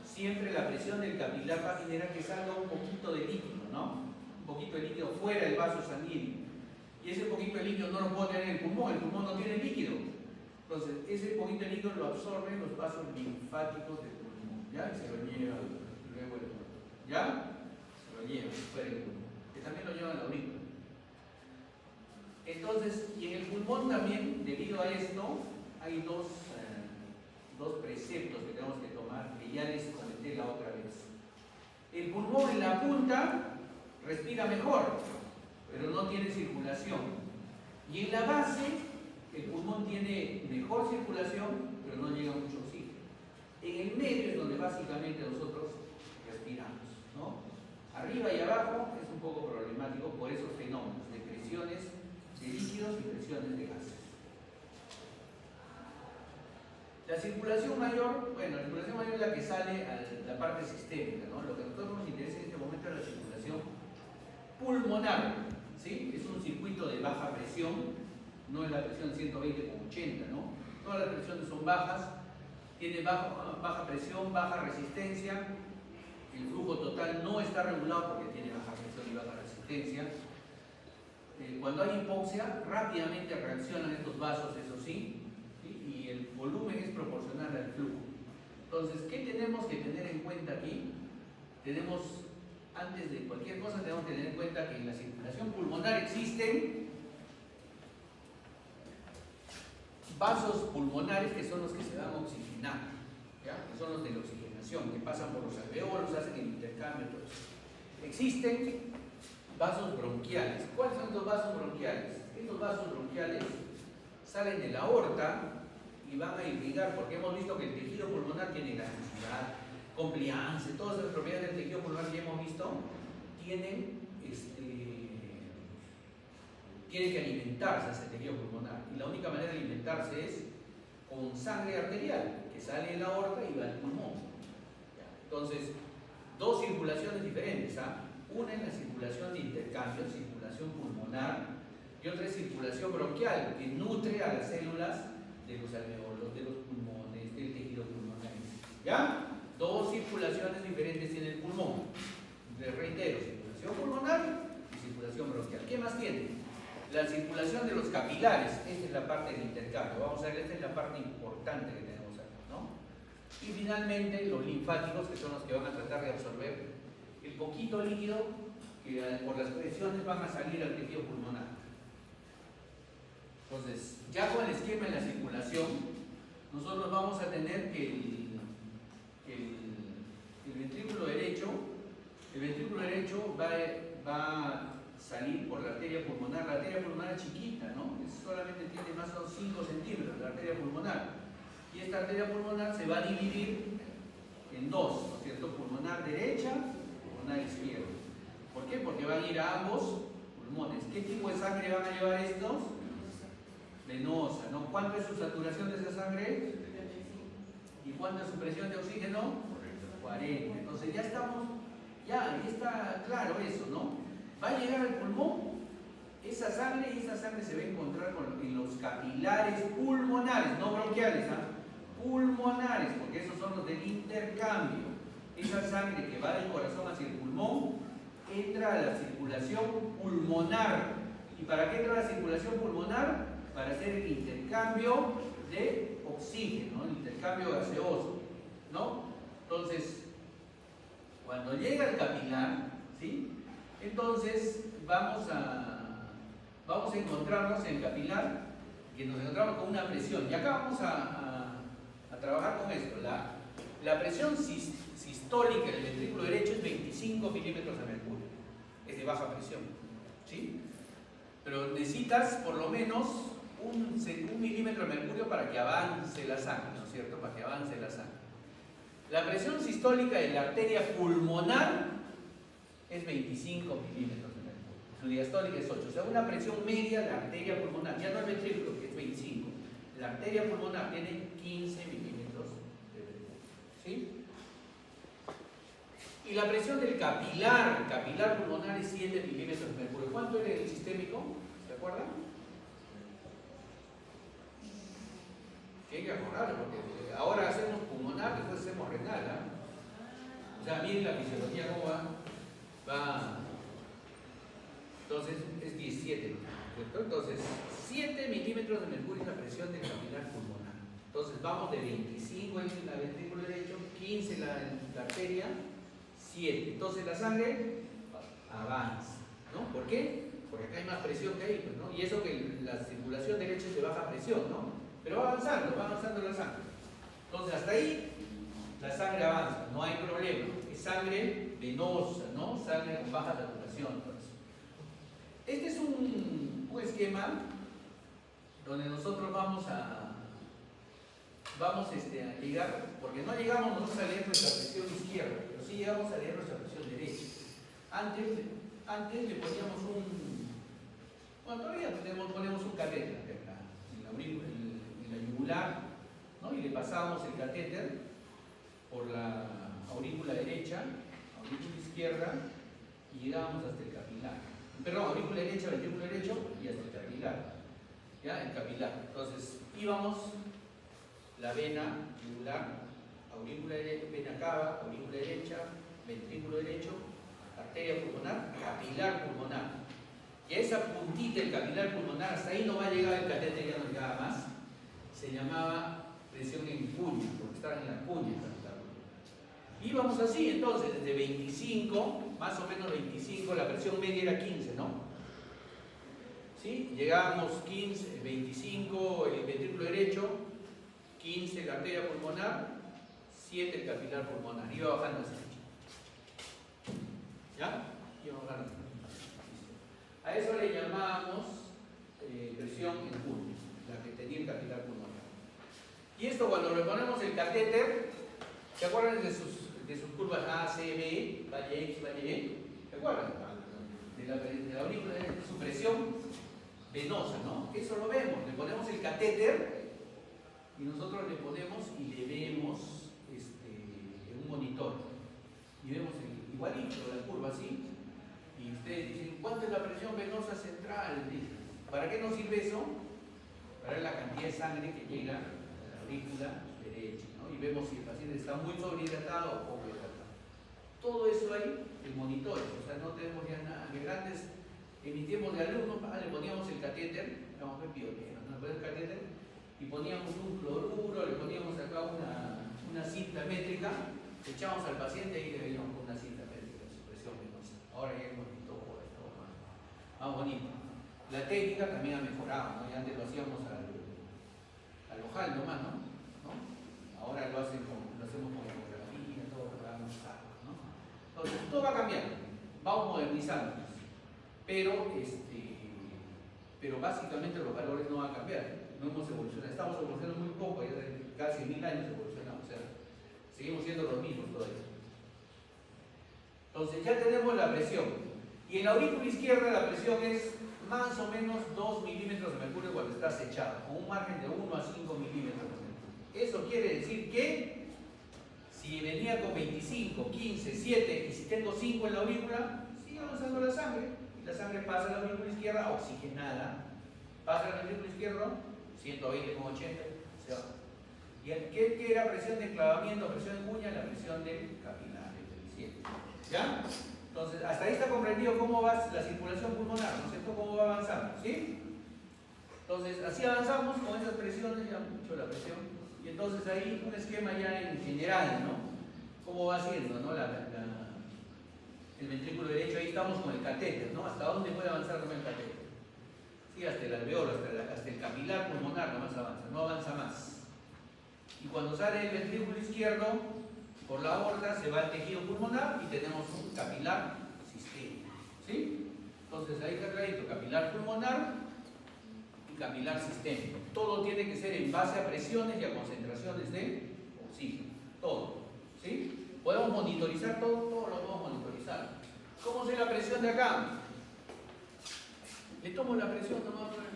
siempre la presión del capilar va a generar que salga un poquito de líquido, ¿no? Un poquito de líquido fuera del vaso sanguíneo. Y ese poquito de líquido no lo puede tener en el pulmón no tiene líquido. Entonces, ese poquito de líquido lo absorben los vasos linfáticos del pulmón, ¿ya? Y se lo lleva luego el pulmón, ¿ya? Lo llevan fuera del pulmón, que también lo llevan la aurícula. Entonces, y en el pulmón también, debido a esto, hay dos preceptos que tenemos que tomar, que ya les comenté la otra vez. El pulmón en la punta respira mejor, pero no tiene circulación. Y en la base, el pulmón tiene mejor circulación, pero no llega mucho oxígeno. En el medio es donde básicamente nosotros respiramos, ¿no? Arriba y abajo es un poco problemático por esos fenómenos de presiones de líquidos y presiones de gases. La circulación mayor, bueno, la circulación mayor es la que sale a la parte sistémica, ¿no? Lo que a nosotros nos interesa en este momento es la circulación pulmonar, ¿sí? Es un circuito de baja presión, no es la presión 120 con 80, ¿no? Todas las presiones son bajas, tiene baja presión, baja resistencia. El flujo total no está regulado porque tiene baja presión y baja resistencia. Cuando hay hipoxia, rápidamente reaccionan estos vasos, eso sí, y el volumen es proporcional al flujo. Entonces, ¿qué tenemos que tener en cuenta aquí? Antes de cualquier cosa, tenemos que tener en cuenta que en la circulación pulmonar existen vasos pulmonares que son los que se van a oxigenar, ¿ya? Que son los de la oxigenación, que pasan por los alveolos, hacen el intercambio, todo eso. Existen vasos bronquiales. ¿Cuáles son estos vasos bronquiales? Estos vasos bronquiales salen de la aorta y van a irrigar, porque hemos visto que el tejido pulmonar tiene elasticidad, compliance, todas esas propiedades del tejido pulmonar que hemos visto tienen tiene que alimentarse ese tejido pulmonar, y la única manera de alimentarse es con sangre arterial que sale de la aorta y va al pulmón. Entonces, dos circulaciones diferentes, ¿ah? Una es la circulación de intercambio, circulación pulmonar, y otra es circulación bronquial, que nutre a las células de los alveolos, de los pulmones, del tejido pulmonar. ¿Ya? Dos circulaciones diferentes en el pulmón. Les reitero, circulación pulmonar y circulación bronquial. ¿Qué más tiene? La circulación de los capilares, esta es la parte del intercambio. Vamos a ver, esta es la parte importante que tenemos acá, ¿no? Y finalmente, los linfáticos, que son los que van a tratar de absorber el poquito líquido que por las presiones van a salir al tejido pulmonar. Entonces, ya con el esquema de la circulación, nosotros vamos a tener que el ventrículo derecho va a salir por la arteria pulmonar. La arteria pulmonar es chiquita, ¿no? Solamente tiene más o menos 5 centímetros la arteria pulmonar. Y esta arteria pulmonar se va a dividir en dos, ¿no es cierto? Pulmonar derecha, pulmonar izquierda. ¿Por qué? Porque van a ir a ambos pulmones. ¿Qué tipo de sangre van a llevar estos? Venosa, ¿no? ¿Cuánto es su saturación de esa sangre? ¿Y cuánto es su presión de oxígeno? 40. Entonces ya está claro eso, ¿no? Va a llegar al pulmón esa sangre, y esa sangre se va a encontrar en los capilares pulmonares, no bronquiales, ¿ah? pulmonares, porque esos son los del intercambio. Esa sangre que va del corazón hacia el pulmón entra a la circulación pulmonar. ¿Y para qué entra a la circulación pulmonar? Para hacer el intercambio de oxígeno, el intercambio gaseoso, ¿no? Entonces, cuando llega el capilar, ¿sí? Entonces vamos a encontrarnos en el capilar, que nos encontramos con una presión. Y acá vamos a trabajar con esto. La presión sistólica del ventrículo derecho es 25 milímetros de mercurio. Es de baja presión, ¿sí? Pero necesitas por lo menos un milímetro de mercurio para que avance la sangre, ¿no es cierto? Para que avance la sangre. La presión sistólica de la arteria pulmonar es 25 milímetros de mercurio. Su diastólica es 8. O sea, una presión media de la arteria pulmonar, ya no el ventrículo, que es 25. La arteria pulmonar tiene 15 milímetros de mercurio, ¿sí? Y la presión del capilar pulmonar es 7 milímetros de mercurio. ¿Cuánto era el sistémico? ¿Se acuerdan? Que hay que acordarlo, porque ahora hacemos pulmonar, después hacemos renal, ¿eh? O sea, miren la fisiología cómo va. Entonces es 17, ¿cierto? Entonces 7 milímetros de mercurio es la presión del capilar pulmonar. Entonces vamos de 25 en el ventrículo derecho, 15 en la arteria, 7. Entonces la sangre avanza, ¿no? ¿Por qué? Porque acá hay más presión que ahí, pues, ¿no? Y eso que la circulación derecha es de baja presión, ¿no? Pero va avanzando la sangre. Entonces hasta ahí la sangre avanza, no hay problema. Es sangre venosa, ¿no? Sangre con baja saturación. Pues. Este es un esquema donde nosotros vamos a llegar, porque no llegamos nosotros a leer nuestra presión izquierda, pero sí llegamos a leer nuestra presión derecha. Antes le poníamos todavía ponemos un catéter acá, en la yugular, ¿no? Y le pasamos el catéter por la aurícula derecha, aurícula izquierda, y llegábamos hasta el capilar. Perdón, aurícula derecha, ventrículo derecho y hasta el capilar. ¿Ya? El capilar. Entonces, íbamos la vena yugular, aurícula derecha, vena cava, aurícula derecha, ventrículo derecho, arteria pulmonar, capilar pulmonar. Y a esa puntita del capilar pulmonar, hasta ahí no va a llegar el catéter, ya no llegaba más. Se llamaba presión en cuña, porque estaba en la cuña capilar pulmonar. Íbamos así, entonces, desde 25, más o menos 25, la presión media era 15, ¿no? ¿Sí? Llegábamos 15, 25, el ventrículo derecho, 15 la arteria pulmonar, 7 el capilar pulmonar. Iba bajando así. ¿Ya? Iba bajando. A eso le llamábamos presión en cuña, la que tenía el capilar pulmonar. Y esto cuando le ponemos el catéter, ¿se acuerdan de sus curvas A, C, B, valle X, valle Y? ¿Se acuerdan? De la aurícula, de su presión venosa, ¿no? Eso lo vemos, le ponemos el catéter y nosotros le ponemos y le vemos un monitor y vemos igualito la curva así y ustedes dicen, ¿cuánto es la presión venosa central? ¿Para qué nos sirve eso? Para ver la cantidad de sangre que llega a la aurícula derecha, ¿no? Y vemos si el paciente está muy sobrehidratado o poco hidratado. Todo eso ahí en monitores, o sea, no tenemos ya nada de grandes. En mis tiempos de alumnos, le poníamos el catéter, éramos muy pioneros, ¿no? Le poníamos el catéter y poníamos un cloruro, le poníamos acá una cinta métrica, le echábamos al paciente y le veíamos con una cinta métrica, su presión venosa. Ahora ya es bonito, todo más bonito. La técnica también ha mejorado, ¿no? Ya antes lo hacíamos al ojal nomás, ¿no? Ahora lo hacemos con ecografía, todo lo hagamos, ¿no? Entonces, todo va cambiando, vamos modernizando. Pero básicamente los valores no van a cambiar, no hemos evolucionado, estamos evolucionando muy poco, ya de casi 1000 años evolucionamos, o sea, seguimos siendo los mismos todavía. Entonces ya tenemos la presión, y en la aurícula izquierda la presión es más o menos 2 milímetros de mercurio cuando está acechado, con un margen de 1 a 5 milímetros de mercurio. Eso quiere decir que si venía con 25, 15, 7 y si tengo 5 en la aurícula, sigue avanzando la sangre. La sangre pasa a la aurícula izquierda oxigenada, pasa al ventrículo izquierdo, 120,80, se va. ¿Qué era presión de enclavamiento, presión de cuña? La presión de capilar, ¿ya? Entonces, hasta ahí está comprendido cómo va la circulación pulmonar, ¿no es cierto? Cómo va avanzando, ¿sí? Entonces, así avanzamos con esas presiones, ya mucho la presión, y entonces ahí un esquema ya en general, ¿no? Cómo va haciendo, ¿no? El ventrículo derecho, ahí estamos con el catéter, ¿no? ¿Hasta dónde puede avanzar con el catéter? Sí, hasta el alveolo, hasta el capilar pulmonar nomás avanza, no avanza más. Y cuando sale el ventrículo izquierdo, por la aorta se va al tejido pulmonar y tenemos un capilar sistémico, ¿sí? Entonces ahí está clarito, capilar pulmonar y capilar sistémico. Todo tiene que ser en base a presiones y a concentraciones de oxígeno, todo, ¿sí? ¿Podemos monitorizar todo? Todo lo podemos monitorizar. ¿Cómo sé la presión de acá? Le tomo la presión nomás por la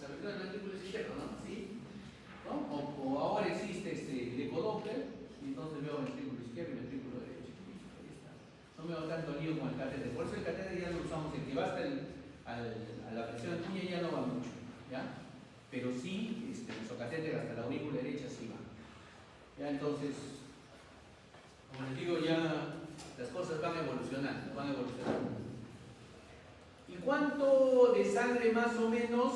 presión del ventrículo izquierdo, ¿no? ¿Sí? ¿No? O ahora existe el ecodoppler y entonces veo ventrículo izquierdo y ventrículo derecho. Ahí está. No me hago tanto lío con el catéter. Por eso el catéter ya lo usamos, el que va hasta a la presión de cuña ya no va mucho, ¿ya? Pero sí, nuestro catéter hasta la aurícula derecha sí va. ¿Ya? Entonces, como les digo, ya las cosas van evolucionando, van evolucionando. ¿Y cuánto de sangre más o menos,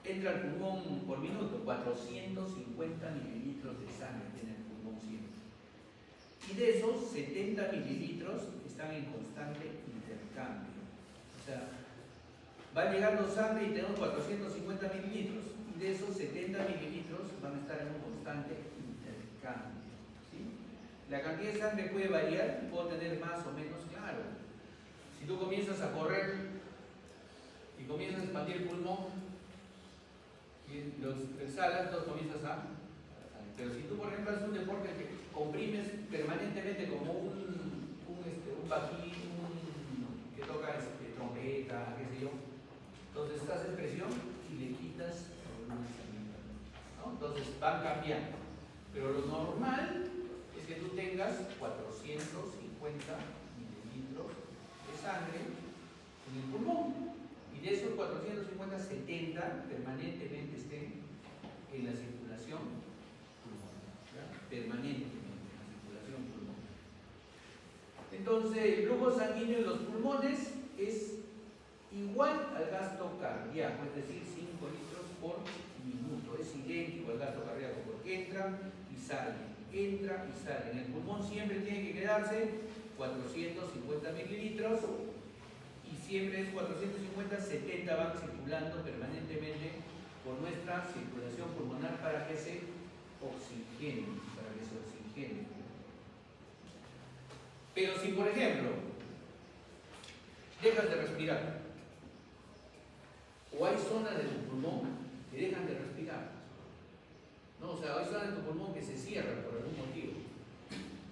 entra al pulmón por minuto? 450 mililitros de sangre tiene el pulmón siempre. Y de esos, 70 mililitros están en constante intercambio. O sea, va llegando sangre y tenemos 450 mililitros. Y de esos, 70 mililitros van a estar en un constante intercambio. ¿Sí? La cantidad de sangre puede variar y puedo tener más o menos claro. Si tú comienzas a correr y comienzas a expandir el pulmón y los exhalas, entonces comienzas a... Pero si tú, por ejemplo, haces un deporte que comprimes permanentemente como un bajín, que toca trompeta, qué sé yo, entonces estás en presión y le quitas volumen sanguíneo, ¿no? Entonces van cambiando. Pero lo normal es que tú tengas 450 mililitros de sangre en el pulmón y de esos 450, 70 permanentemente estén en la circulación pulmonar, ¿ya? Permanentemente en la circulación pulmonar. Entonces el flujo sanguíneo en los pulmones es igual al gasto cardíaco, es decir, 5 litros por minuto, es idéntico al gasto cardíaco porque entra y sale. En el pulmón siempre tiene que quedarse 450 mililitros y siempre es 450, 70 van circulando permanentemente por nuestra circulación pulmonar para que se oxigene, Pero si, por ejemplo, dejas de respirar o hay zonas de tu pulmón que dejan de respirar, ¿no? O sea, hay zonas de tu pulmón que se cierran por algún motivo.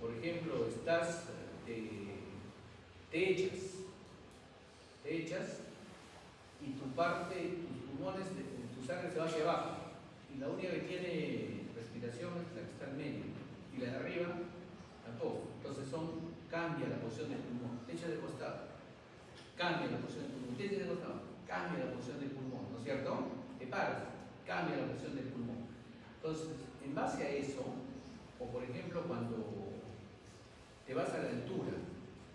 Por ejemplo, te echas y tus pulmones, tu sangre se va hacia abajo y la única que tiene respiración es la que está en medio y la de arriba tampoco. Entonces cambia la posición del pulmón, te echas de costado, cambia la posición del pulmón, te echas de costado, cambia la posición del pulmón, ¿no es cierto? Te paras, cambia la posición del pulmón. Entonces, en base a eso, o por ejemplo cuando te vas a la altura,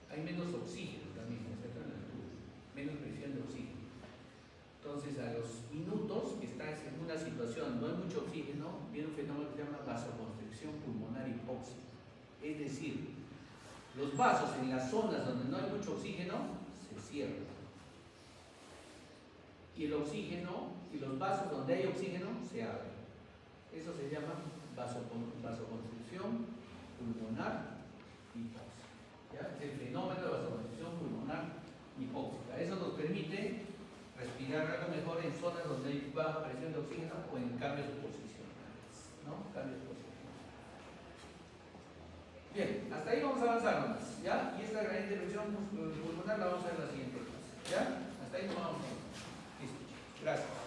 hay menos oxígeno también, ¿no es cierto? En la altura, menos presión de oxígeno. Entonces, a los minutos que estás en una situación, no hay mucho oxígeno, viene un fenómeno que se llama vasoconstricción pulmonar hipóxica. Es decir, los vasos en las zonas donde no hay mucho oxígeno se cierran. Y el oxígeno y los vasos donde hay oxígeno se abren. Eso se llama vasoconstricción pulmonar hipóxica. ¿Ya? Es el fenómeno de vasoconstricción pulmonar hipóxica. Eso nos permite respirar algo mejor en zonas donde hay baja presión de oxígeno o en cambios posicionales, ¿no? Cambios posicionales. Bien, hasta ahí vamos a avanzar nomás, ¿ya? Y esta gran intervención pulmonar la vamos a ver en la siguiente clase, ¿ya? Hasta ahí nos vamos. Listo. Gracias.